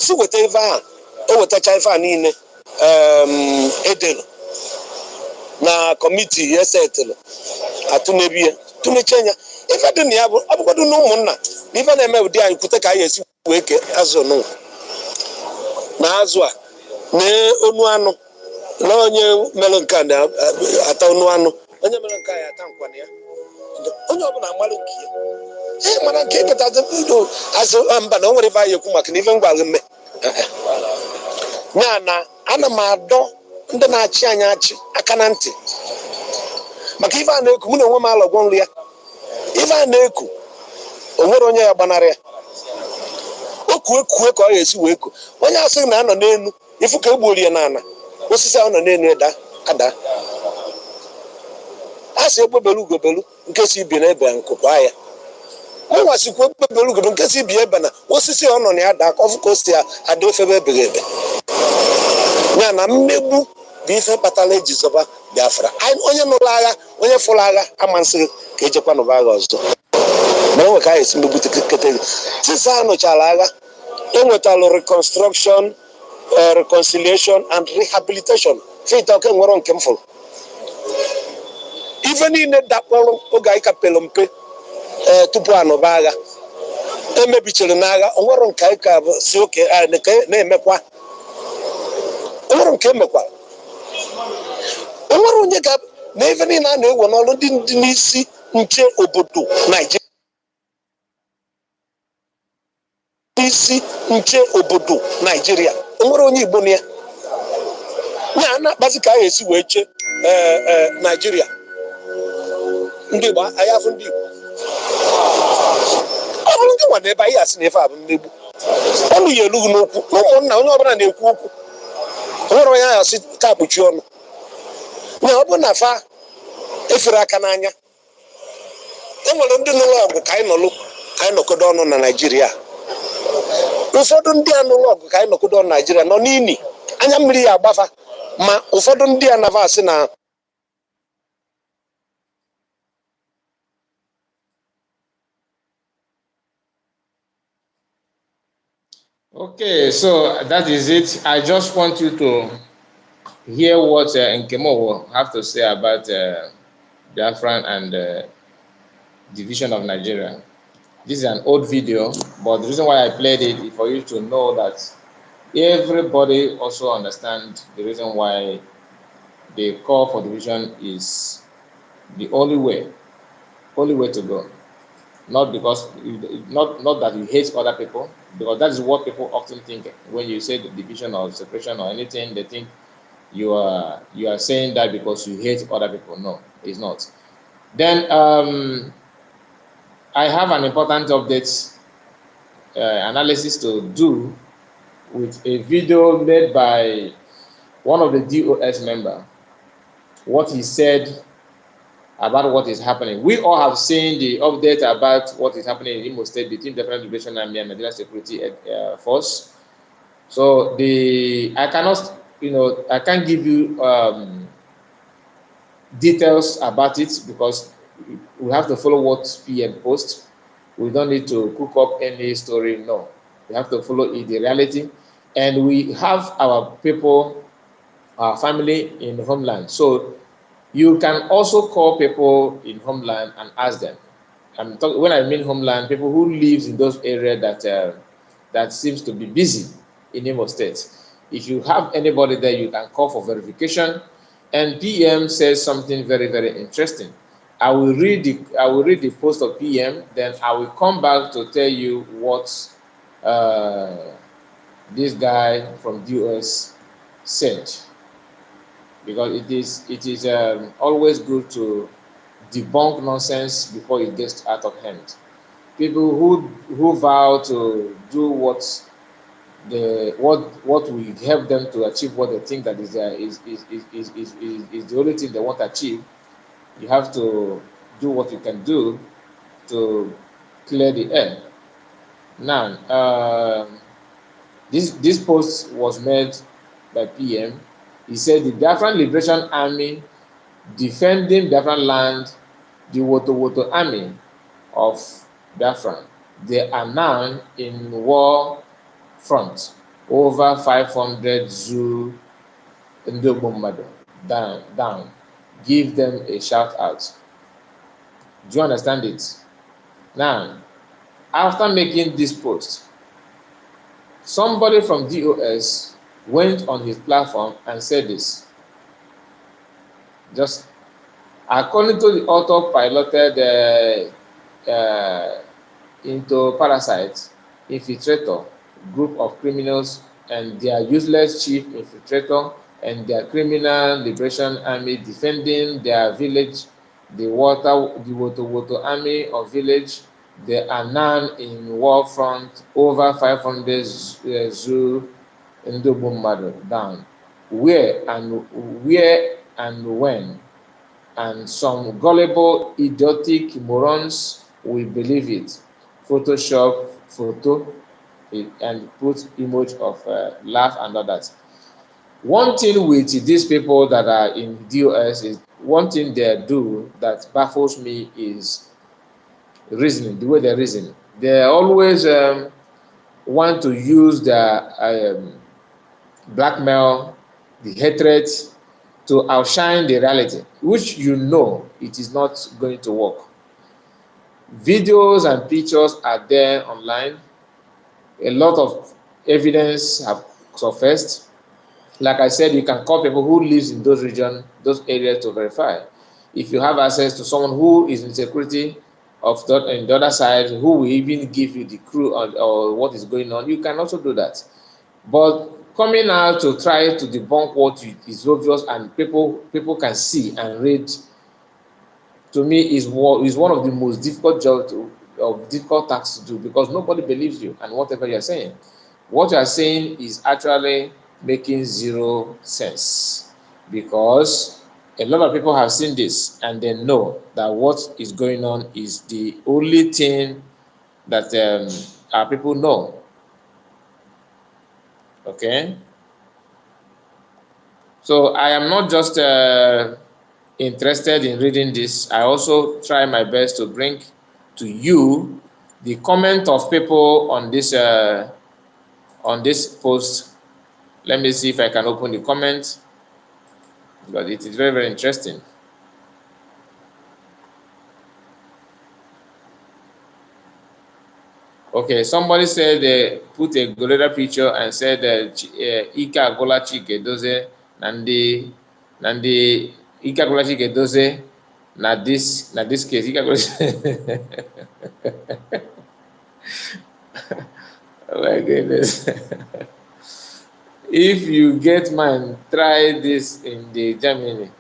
si weta ife a, ewetacha ife a niile edelu na kọmitii esetụlụ atụnebi ya tụnecha anya ife dị na ya bụ ọ bụkwado na ụmụnna na ife na-eme ụdị anyị kwute ka anyị esi wee ke azụ nụ na azụ a na onu anụ na onye mere nke a na-ata onu anụ, onye mere nke a ya ata nkwana ya, onye ọbụla mara nke ya mana nke ịpụtazi azụ mba na o nwere ife anyị ekwu maka na ife ngwa mme ya na ana m adọ ndị na-achị anyị achị aka na ntị maka ife a na-eku. Mụ na onwe m alọgwọ nri ya, ife a na-eku o nwere onye ya gbanarị ya, okue ka ọ ga-esi wee ku. Onye asịghị na anọ n'elu ifu ka egbuori ya n'ala, osisi ahụ nọ n'elu ada a sị egbebelu ugobelu nke si ibi na ebe nkụkwa ya, mụnwa sikwa egbebelu ugobelu nke si ibi ebe na osisi ọ nọ na ya daa ka ọfụ ka o si ada ofebe ebeghị ebe ya na mmegbu bụ ife kpatara eji zọba Biafra. Onye nụrụ agha, onye fụrụ agha ama nsị ka ejekwa nụba agha ọzọ, ma enwe ka anyị esi megbute kete. Tisa a nụchara agha enwetalụ reconstruction, reconciliation and rehabilitation. Fita oke nwere nke m fụrụ ife niile dakpọrọ oge anyị ka pere mpe tupu anụba agha emebichiri n'agha. Onwere nke anyị ka si oke na-emekwa, onwere nke emekwara, onwere onye ga na ife niile a na-ewe n'ọrụ ndị n'isi nche obodo Naijiria, n'isi nche obodo Naijiria onwere onye Igbo na ya ya na-akpazi ka anyị esi wee chee Naijiria. Ndị Igbo anyị afụ ndị Igbo ọ bụrụ ndị nwa na ebe anyị asị na ife a bụ mmegbu, ọnụ ya elughị n'okwu na ụmụnna onye ọbụla na-ekwu okwu, onwere onye ahụ asị ka akpuchi ọnụ na ọ bụrụ na fa efere aka n'anya. Enwere ndị nụrụ ọgụ ka anyị nọkodo ọnụ na Naijiria. Ụfọdụ ndị a nụrụ ọgụ ka anyị nọkodo ọnụ na Naijiria nọ n'ini anya mmiri ya agbafa, ma ụfọdụ ndị a nava asị na Okay, so that is it. I just want you to hear what Nkemo will have to say about Biafran and division of Nigeria. This is an old video, but the reason why I played it is for you to know that everybody also understands the reason why the call for division is the only way to go. Not because not that you hate other people, because that is what people often think when you say the division or separation or anything. They think you are saying that because you hate other people. No, it's not. Then I have an important update analysis to do with a video made by one of the DOS member. What he said about what is happening. We all have seen the update about what is happening in Imo State between the Federal Liberation Army and Nigeria Security Force. So I can't give you details about it because we have to follow what PM posts. We don't need to cook up any story. No, we have to follow the reality, and we have our people, our family in the homeland. So you can also call people in homeland and ask them. When I mean homeland, people who live in those areas that seems to be busy in Imo State. If you have anybody there, you can call for verification. And PM says something very, very interesting. I will read the post of PM, then I will come back to tell you what this guy from DOS said. Because it is always good to debunk nonsense before it gets out of hand. People who vow to do what will help them to achieve what they think that is the only thing they want to achieve. You have to do what you can do to clear the air. Now, this post was made by PM. He said the Biafran Liberation Army defending Biafran land, the Woto army of Biafran. They are now in war front. Over 500 Zoo Ndogbommado down. Give them a shout out. Do you understand it? Now, after making this post, somebody from DOS went on his platform and said this. Just according to the auto-piloted into parasites, infiltrator, group of criminals and their useless chief infiltrator and their criminal liberation army defending their village, the Woto army of village. They are now in war front, over 500 Zoo Ndogbommado down. Where and when? And some gullible, idiotic morons will believe it. Photoshop photo and put image of laugh and all that. One thing with these people that are in DOS is one thing they do that baffles me is reasoning, the way they reason. They always want to use the blackmail, the hatred to outshine the reality, which you know it is not going to work. Videos and pictures are there online. A lot of evidence have surfaced. Like I said, you can call people who lives in those regions, those areas to verify. If you have access to someone who is in security of the other side, who will even give you the clue or what is going on, you can also do that. But coming out to try to debunk what is obvious and people can see and read, to me is one of the most difficult difficult tasks to do, because nobody believes you and whatever you're saying. What you are saying is actually making zero sense, because a lot of people have seen this and they know that what is going on is the only thing that our people know. Okay, so I am not just interested in reading this. I also try my best to bring to you the comment of people on this post. Let me see if I can open the comment, because it is very, very interesting. Okay, somebody said they put a gorilla picture and said Ike Agbola Chike Dozie na ndị Ike Agbola Chike Dozie na this case. Ike Agbola oh my goodness. If you get mind, try this in the Germany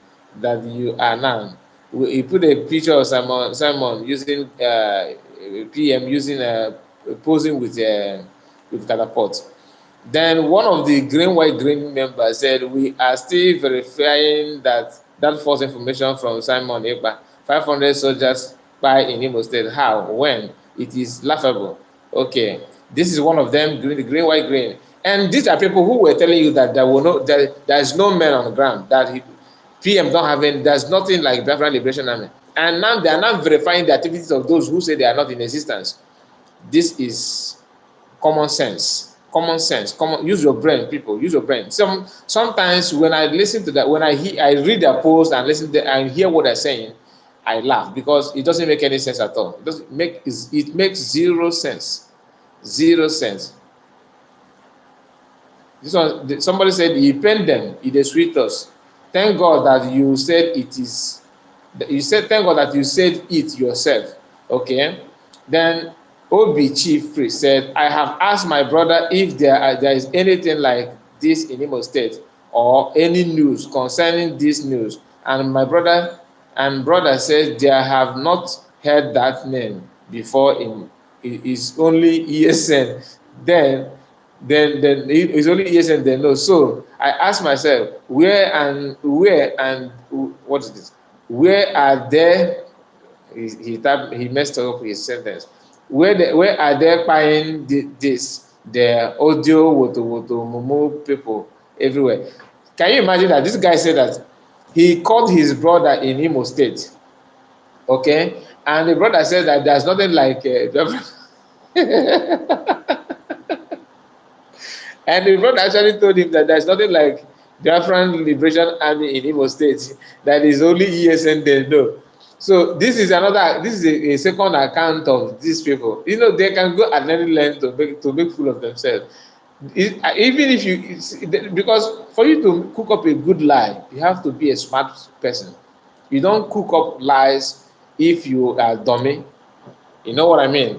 that you are now. He put a picture of Simon using PM using posing with catapult. Then one of the white green members said, we are still verifying that false information from Simon Ekpa. 500 soldiers spy in Imo State. How? When? It is laughable. Okay, this is one of them, green, white, green. And these are people who were telling you that there is no man on the ground, that PM don't have any, there's nothing like Biafran Liberation Army. And now they are not verifying the activities of those who say they are not in existence. This is common sense. Use your brain, people. Use your brain. Sometimes when I listen to that, when I read their post and listen to and hear what they're saying, I laugh, because it doesn't make any sense at all. It makes zero sense. Zero sense. This one, somebody said he paid them, it is sweet us. Thank God that you said it is. Thank God that you said it yourself. Okay. Then Obi Chief Priest said, I have asked my brother if there is anything like this in Imo State or any news concerning this news. And my brother says they have not heard that name before in is only ESN. Then it's only ESN they know. So I asked myself, where and what is this? Where are there? He messed up his sentence. Where are they buying this? The audio woto mumu people everywhere. Can you imagine that this guy said that he called his brother in Imo State, okay, and the brother said that there's nothing like and the brother actually told him that there's nothing like Biafran Liberation Army in Imo State, that is only ESN they know. So this is a second account of these people. You know, they can go at any length to make fool of themselves. Even if because for you to cook up a good lie, you have to be a smart person. You don't cook up lies if you are dummy. You know what I mean?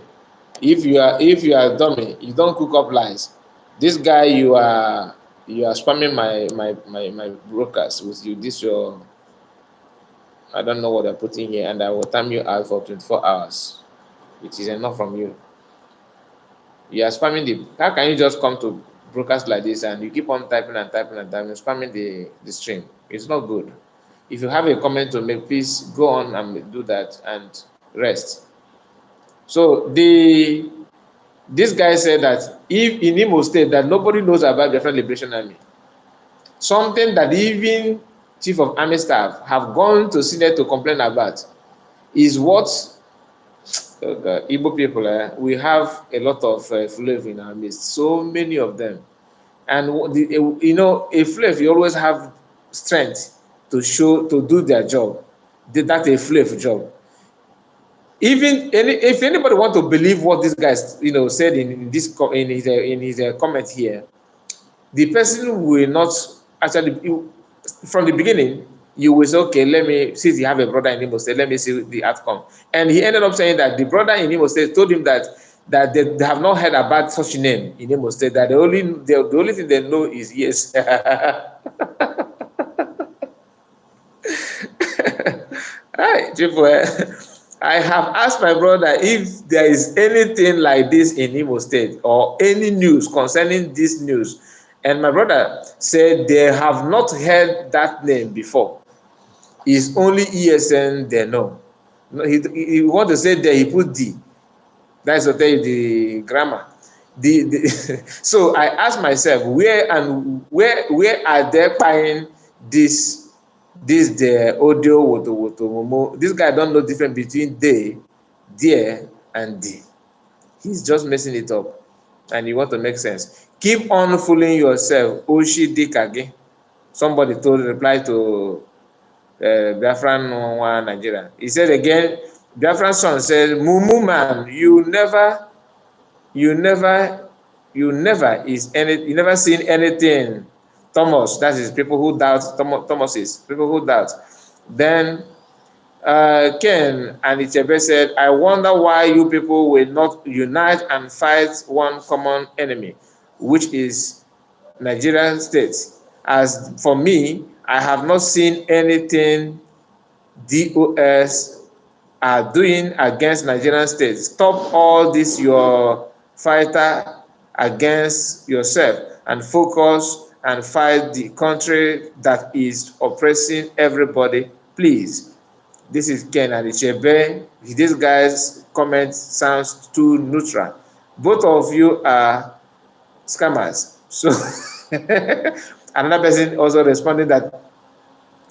If you are dummy, you don't cook up lies. This guy, you are spamming my brokers with you. This your I don't know what they're putting here, and I will time you out for 24 hours. It is enough from you. You are spamming the. How can you just come to brokers like this and you keep on typing and typing and typing, spamming the stream? It's not good. If you have a comment to make, please go on and do that and rest. So this guy said that if in Imo State that nobody knows about the Biafran Liberation Army, something that even Chief of Army Staff have gone to Senate to complain about, is what Igbo people, we have a lot of flavor in our midst, so many of them. And a flavor, you always have strength to do their job. That's a flavor job. Even if anybody want to believe what this guy said in his comment here, the person will not actually from the beginning. You will say, okay, let me, since you have a brother in Imo State, let me see the outcome. And he ended up saying that the brother in Imo State told him that they have not heard about such a name in Imo State, that the only thing they know is yes. Hi, Chifwe. I have asked my brother if there is anything like this in Imo State or any news concerning this news. And my brother said they have not heard that name before. It's only ESN they know. He want to say there, he put D. That's to tell you the grammar. So I asked myself, where are they buying this the audio woto momo? This guy don't know difference between they, there, and the. He's just messing it up, and you want to make sense. Keep on fooling yourself. Oshi dikage. Somebody reply to Biafran one Nigeria. He said again, Biafran son said, Mumu man, you never you never seen anything. Thomas, that is people who doubt. Thomases, people who doubt. Then Ken and Ichebe said, I wonder why you people will not unite and fight one common enemy, which is Nigerian state. As for me, I have not seen anything DOS are doing against Nigerian state. Stop all this your fighter against yourself and focus and fight the country that is oppressing everybody, please. This is Ken Adichebe. This guy's comment sounds too neutral. Both of you are scammers. So another person also responded that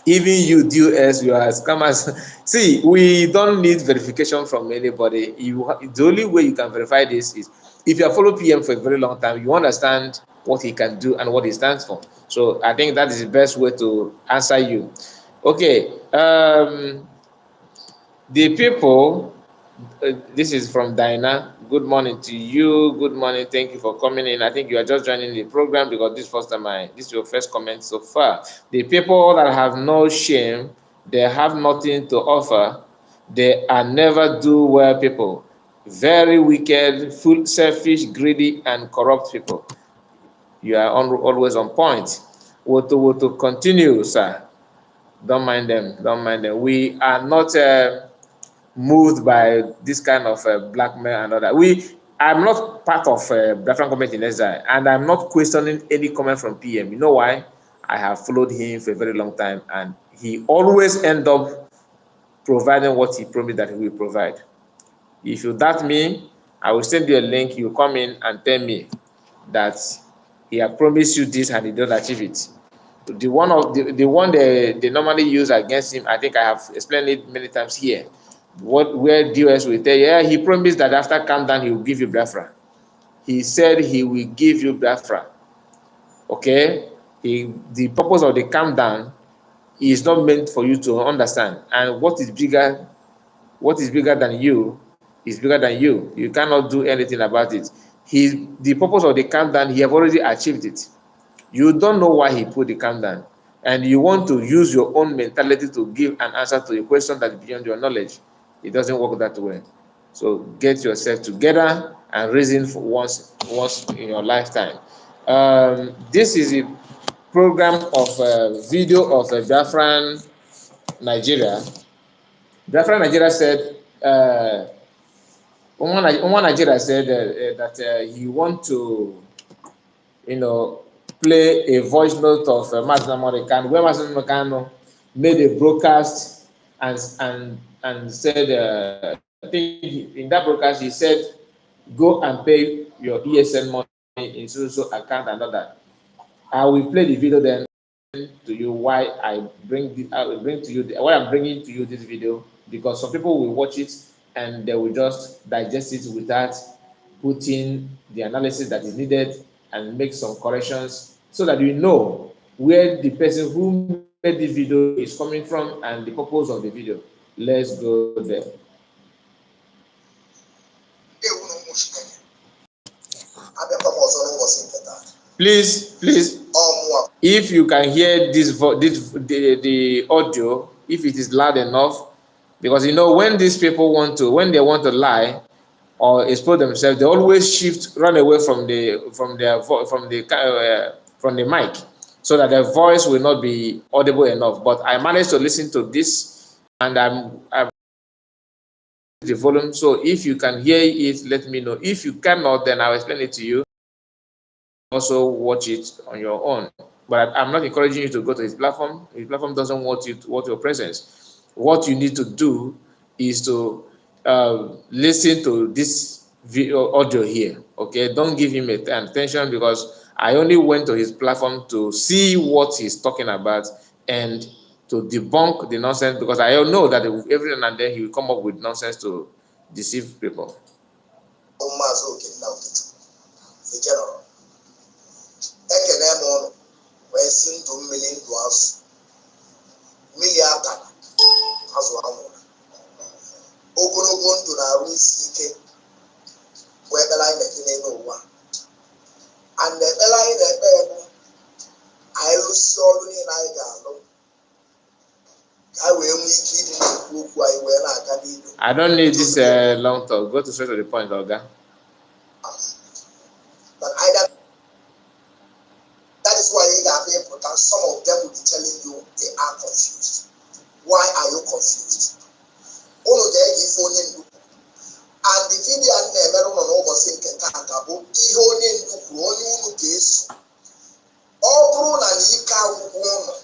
even you DOS, you are scammers. See, we don't need verification from anybody. The only way you can verify this is if you have followed PM for a very long time, you understand what he can do and what he stands for. So I think that is the best way to answer you. Okay, the people, this is from Dinah. Good morning to you. Good morning. Thank you for coming in. I think you are just joining the program because this is your first comment so far. The people that have no shame, they have nothing to offer. They are never do well people. Very wicked, full, selfish, greedy, and corrupt people. You are always on point. Woto continue, sir. Don't mind them. Don't mind them. We are not moved by this kind of blackmail and all that. I'm not part of Biafran government in exile, and I'm not questioning any comment from PM. You know why? I have followed him for a very long time, and he always end up providing what he promised that he will provide. If you doubt me, I will send you a link. You come in and tell me that he has promised you this and he don't achieve it. The one they normally use against him, I think I have explained it many times here. Where DOS will tell you, yeah, he promised that after calm down he will give you Biafra. He said he will give you Biafra. Okay, the purpose of the calm down is not meant for you to understand. And what is bigger than you is bigger than you. You cannot do anything about it. The purpose of the calm down, he have already achieved it. You don't know why he put the calm down, and you want to use your own mentality to give an answer to a question that is beyond your knowledge. It doesn't work that way. So get yourself together and reason for once in your lifetime. This is a program of video of Biafran Nigeria. Biafran Nigeria said, one Nigeria said that he want to, play a voice note of Mazi Nnamdi Kanu, where Mazi Nnamdi Kanu made a broadcast and said, I think in that broadcast he said, go and pay your ESN money in so account and all that. I will play the video then to you why I'm bringing to you this video, because some people will watch it and they will just digest it without putting the analysis that is needed and make some corrections so that you know where the person who made the video is coming from and the purpose of the video. Let's go there. Please, if you can hear the audio, if it is loud enough, because when these people want to lie or expose themselves, they always run away from the mic, so that their voice will not be audible enough. But I managed to listen to this, and I'm the volume. So if you can hear it, let me know. If you cannot, then I'll explain it to you. Also watch it on your own. But I'm not encouraging you to go to his platform. His platform doesn't want your presence. What you need to do is to listen to this audio here. Okay, don't give him attention, because I only went to his platform to see what he's talking about and to debunk the nonsense, because I know that every now and then he will come up with nonsense to deceive people. Ekene m ụnụ wee si ndụ mmiri ndụ azụ mmiri atara azụ anwụrụ ogologo ndụ na-arụ isi ike bụ ekpere anyị na-ekpe n'ụwa, and ekpere anyị na-ekpe bụ anyị lụsie ọrụ niile anyị ga-alụ ka anyị wee nwee ike ịdị na-ekwu okwu anyị wee na-aga n'ihu. I don't need this long talk. Go to straight to the point, Oga. But either that is why you have important. Some of them will be telling you they are confused. Why are you confused? Ono there give onye ndu. And the video and na-emere ụlọ n'ụbọchị nke taata bụ ihe onye ndu kwuru onye unu ga-eso. Ọ bụrụ na ike agwụgwụ ụlọ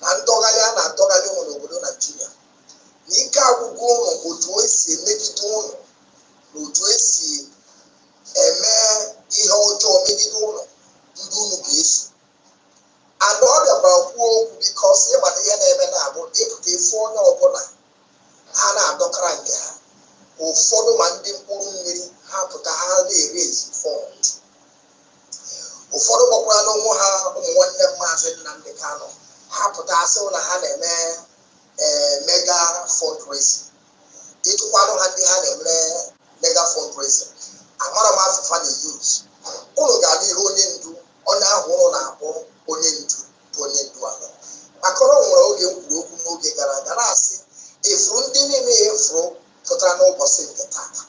na ndọgharị a na-adọgharị ụlọ n'obodo Naijiria, na ike agwụgwụ ụlọ otu esi emegide ụlọ na otu esi eme ihe ọjọọ megide ụlọ, ndị unu ga-eso. And ọ bịakwara kwuo okwu bikos ịgbata ihe na-eme na-abụ ịpụta ife onye ọbụla ha na-adọkara nke ha, ụfọdụ ma ndị mkpụrụ mmiri ha pụta ha na-erezi fọnd, ụfọdụ gbakwara n'onwe ha ụmụ nwanne Maazị Nnamdi Kanu ha pụta asị na ha na-eme mega fundraising. Ịtụkwanụ ha ndị ha na-eme mega fundraising, amara m afụfa na use ụlọ ga-adị ihe onye ndu onye ahụ ụlọ na-akpọ onye ndu bụ onye ndu ahụ. Maka ọ nwere oge m kwuru okwu n'oge gara aga na-asị ifuru ndị niile efuru pụtara n'ụbọchị nke taata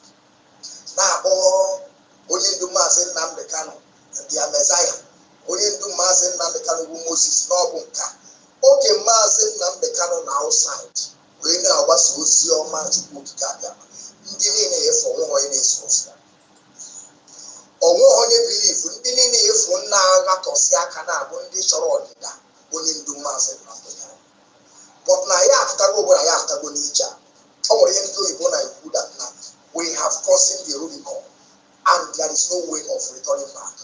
na-akpọ onye ndu Maazị Nnamdi Kanu ndị Mezaya, onye ndu Maazị Nnamdi Kanu bụ Moses n'ọbụ nka. Oge Maazị Nnamdi Kanu na outside wee na-agbasa ozi ọma Chukwu okike abịa, ndị niile efu onwe onye na-eso ozi ya, onwe onye bilivu, ndị niile efu nna aghatọsi aka na-abụ ndị chọrọ ọdịda onye ndu Maazị Nnamdi Kanu. But na ya afụtago obodo ya afụtago n'ije a, ọ nwere ihe ndị oyibo na-ekwu that na we have crossed the Rubicon and there is no way of returning back.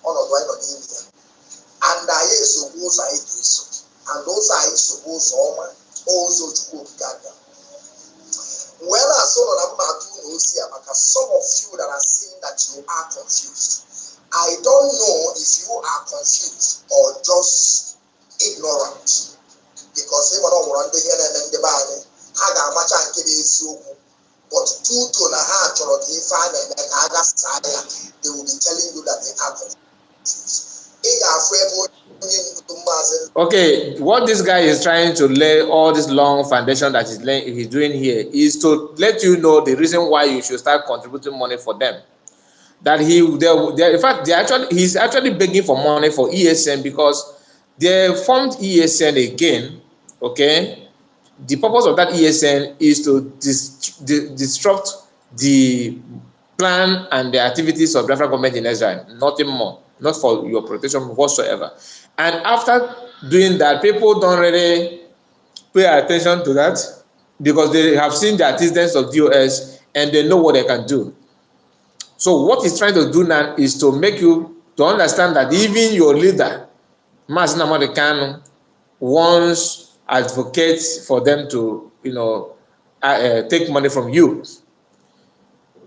Ọnọdụ anyị nọ n'ime ya, and and anyị esogbu ụzọ anyị ga-eso, and ụzọ anyị esogbu ụzọ ọma ụzọ Chukwu okike aga. Well, as all of them some of you that are saying that you are confused. I don't know if you are confused or just ignorant. Because they were not the here and the body. Had a much and but due to the heart or the fan and they will be telling you that they are confused. Okay, what this guy is trying to lay all this long foundation that he's doing here is to let you know the reason why you should start contributing money for them. That in fact, he's actually begging for money for ESN because they formed ESN again. Okay, the purpose of that ESN is to disrupt the plan and the activities of Biafran government in Israel, nothing more, not for your protection whatsoever. And after doing that, people don't really pay attention to that because they have seen the antecedents of DOS and they know what they can do. So what he's trying to do now is to make you to understand that even your leader, Mazi Nnamdi Kanu, wants advocates for them to, take money from you.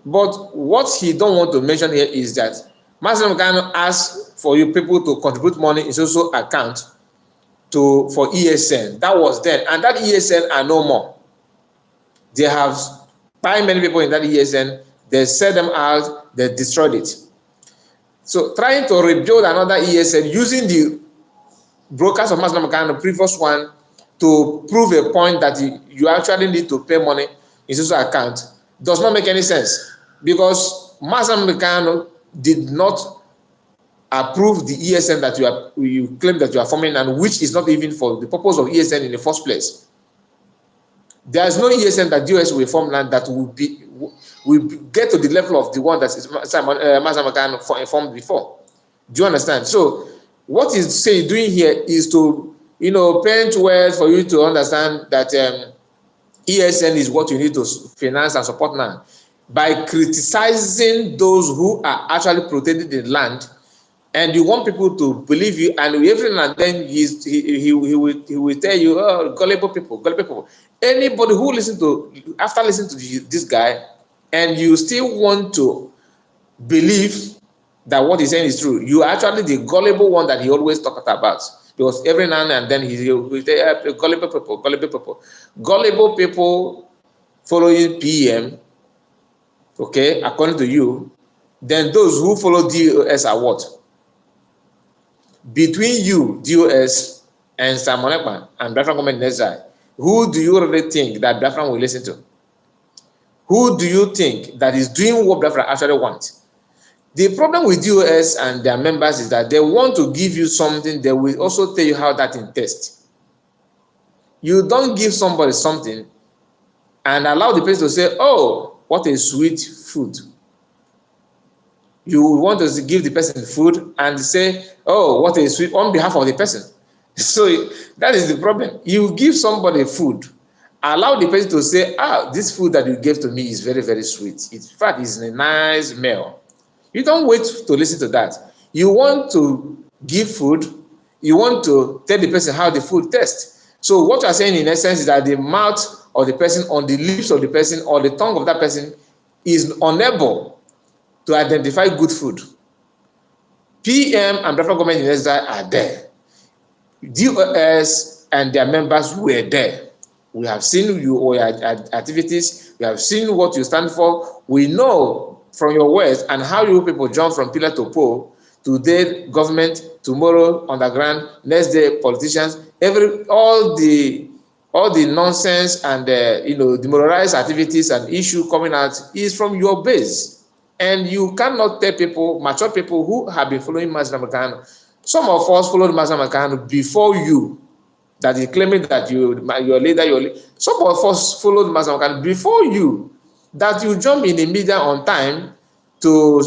But what he don't want to mention here is that Mazi Nnamdi Kanu asks for you people to contribute money in social account for ESN. That was then, and that ESN are no more. They have by many people in that ESN. They set them out, they destroyed it. So trying to rebuild another ESN using the brokers of Mazi Nnamdi Kanu, the previous one, to prove a point that you actually need to pay money in social account does not make any sense, because Mazi Nnamdi Kanu did not approve the ESN that you claim that you are forming, and which is not even for the purpose of ESN in the first place. There is no ESN that US will form land that will get to the level of the one that is Mazi Nnamdi Kanu formed before. Do you understand? So what he's doing here is to paint words for you to understand that ESN is what you need to finance and support now, by criticizing those who are actually protecting the land. And you want people to believe you, and every now and then he will tell you, oh, gullible people, gullible people. Anybody who after listening to this guy, and you still want to believe that what he's saying is true, you are actually the gullible one that he always talked about. Because every now and then he will say, gullible people, gullible people. Gullible people following PM, okay, according to you, then those who follow DOS are what? Between you, DOS, and Simon Ekman and Biafran government in Israel, who do you really think that Biafran will listen to? Who do you think that is doing what Biafran actually wants? The problem with DOS and their members is that they want to give you something, they will also tell you how that thing tastes. You don't give somebody something and allow the person to say, oh, what a sweet food. You want to give the person food and say, oh, what a sweet, on behalf of the person. So that is the problem. You give somebody food, allow the person to say, this food that you gave to me is very, very sweet. In fact, it's a nice meal. You don't wait to listen to that. You want to give food, you want to tell the person how the food tastes. So what you are saying in essence is that the mouth of the person, on the lips of the person, or the tongue of that person is unable to identify good food. PM and Biafran government in Israel are there. DOS and their members were there. We have seen your activities. We have seen what you stand for. We know from your words and how you people jump from pillar to pole. Today, government, tomorrow, underground, next day, politicians. All the nonsense and demoralized activities and issue coming out is from your base. And you cannot tell people, mature people who have been following Mazi Nnamdi Kanu. Some of us followed Mazi Nnamdi Kanu before you, that is claiming that your leader, some of us followed Mazi Nnamdi Kanu before you, that you jump in the media on time to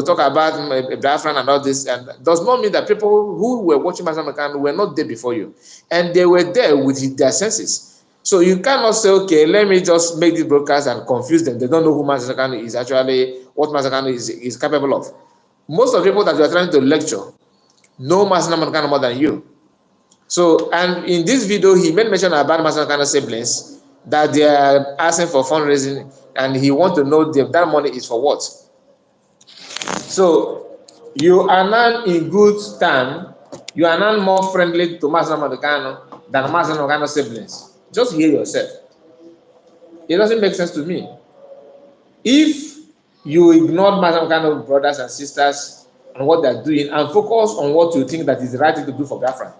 talk about Biafran and all this, and does not mean that people who were watching Mazi Nnamdi Kanu were not there before you, and they were there with their senses. So you cannot say, okay, let me just make these broadcasts and confuse them. They don't know who Mazi Nnamdi Kanu is actually, what Mazi Nnamdi Kanu is capable of. Most of the people that you are trying to lecture no Masina Montano more than you. So, and in this video, he made mention about Masina Montano siblings that they are asking for fundraising, and he want to know that money is for what. So, you are now in good time. You are now more friendly to Masina Montano than Masina Montano siblings. Just hear yourself. It doesn't make sense to me. If you ignore Masina Montano brothers and sisters and what they're doing and focus on what you think that is the right thing to do for Biafra,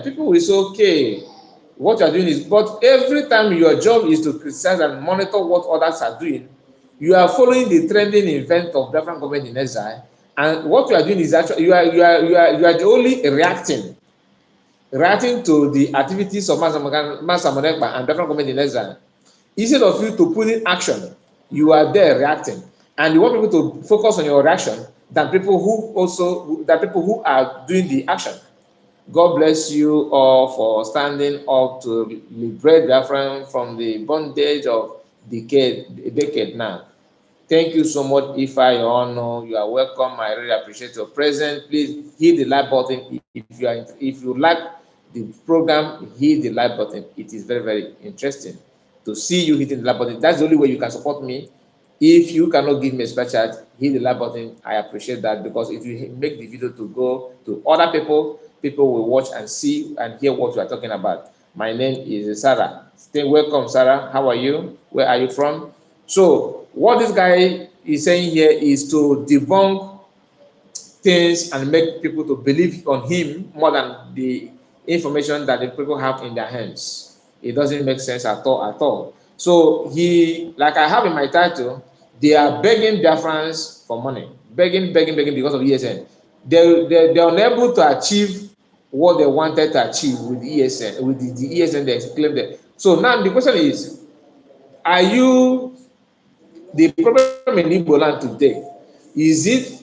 people will say, okay, what you're doing is, but every time your job is to criticize and monitor what others are doing, you are following the trending event of Biafran government in exile, and what you are doing is actually you are the only reacting to the activities of Masa Monekpa and Biafran government in exile. Instead of you to put in action, you are there reacting, and you want people to focus on your reaction than people who are doing the action. God bless you all for standing up to liberate Biafran from the bondage of decade now. Thank you so much, Ifa, your honor. You are welcome. I really appreciate your presence. Please hit the like button if you like the program. Hit the like button. It is very, very interesting to see you hitting the like button. That's the only way you can support me. If you cannot give me a special chat, hit the like button. I appreciate that because it will make the video to go to other people. People will watch and see and hear what we are talking about. My name is Sarah. Stay welcome, Sarah. How are you? Where are you from? So what this guy is saying here is to debunk things and make people to believe on him more than the information that the people have in their hands. It doesn't make sense at all. So he, like I have in my title, they are begging Biafrans for money, begging because of ESN. They're unable to achieve what they wanted to achieve with ESN, with the ESN they claim that. So now the question is, are you the problem in Igbo land today? Is it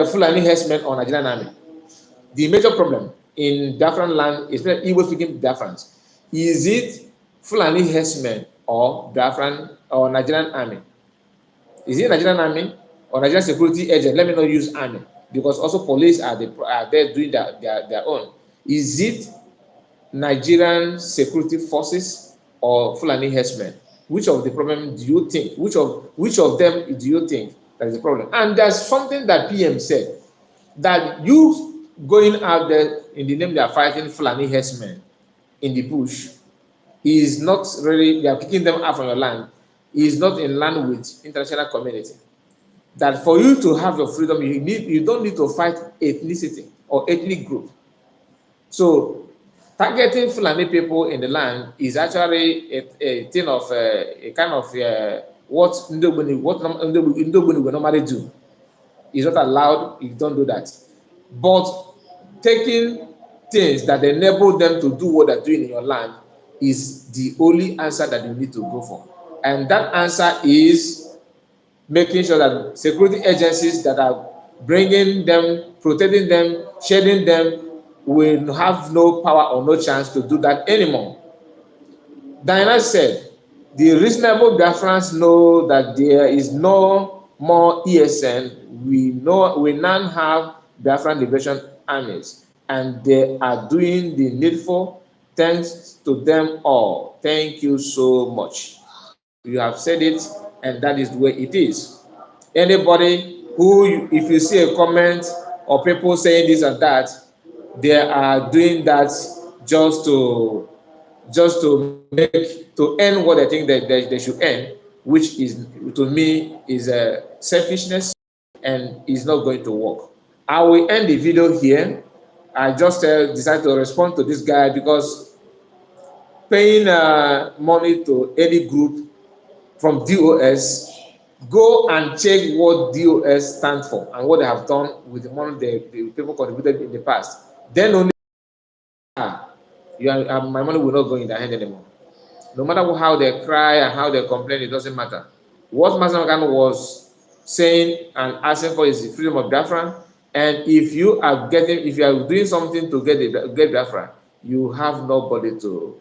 Fulani herdsmen or Nigerian army? The major problem in Biafran land, especially Igbo-speaking Biafrans, is it Fulani herdsmen or Biafran or Nigerian army? Is it Nigerian army or Nigerian security agent? Let me not use army because also police are there doing their own. Is it Nigerian security forces or Fulani herdsmen? Which of the problem do you think? Which of them do you think that is the problem? And there's something that PM said, that you going out there in the name they are fighting Fulani herdsmen in the bush is not really, they are kicking them out from your land, is not in line with international community. That for you to have your freedom, you don't need to fight ethnicity or ethnic group. So targeting Fulani people in the land is actually a thing of a kind of what Ndobuni will normally do. It's not allowed. You don't do that. But taking things that enable them to do what they're doing in your land is the only answer that you need to go for. And that answer is making sure that security agencies that are bringing them, protecting them, shading them, will have no power or no chance to do that anymore. Diana said, the reasonable Biafrans know that there is no more ESN. We now have Biafran Liberation Armies, and they are doing the needful. Thanks to them all. Thank you so much. You have said it, and that is the way it is. Anybody who, if you see a comment or people saying this and that, they are doing that just to make, to earn what they think that they should earn, which is, to me, is a selfishness and is not going to work. I will end the video here. I just decided to respond to this guy because paying money to any group from DOS, go and check what DOS stands for and what they have done with the money the people contributed in the past. Then only my money will not go in their hand anymore. No matter how they cry and how they complain, it doesn't matter. What Masamakano was saying and asking for is the freedom of Biafra. And if you are doing something to get Biafra, you have nobody to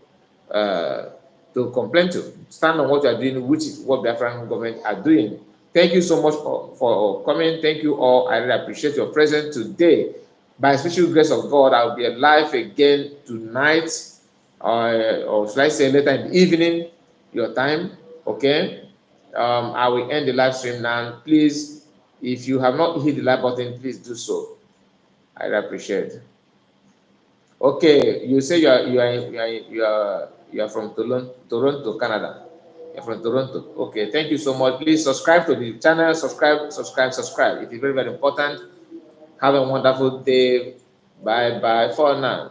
complain to. Stand on what you are doing, which is what Biafran government are doing. Thank you so much for coming. Thank you all. I really appreciate your presence today. By special grace of God, I'll be live again tonight, or should I say later in the evening, your time. Okay. I will end the live stream now. Please, if you have not hit the like button, please do so. I really appreciate it. Okay, you say you are from Toronto, Canada. You're from Toronto. Okay, thank you so much. Please subscribe to the channel. Subscribe. It is very, very important. Have a wonderful day. Bye bye for now.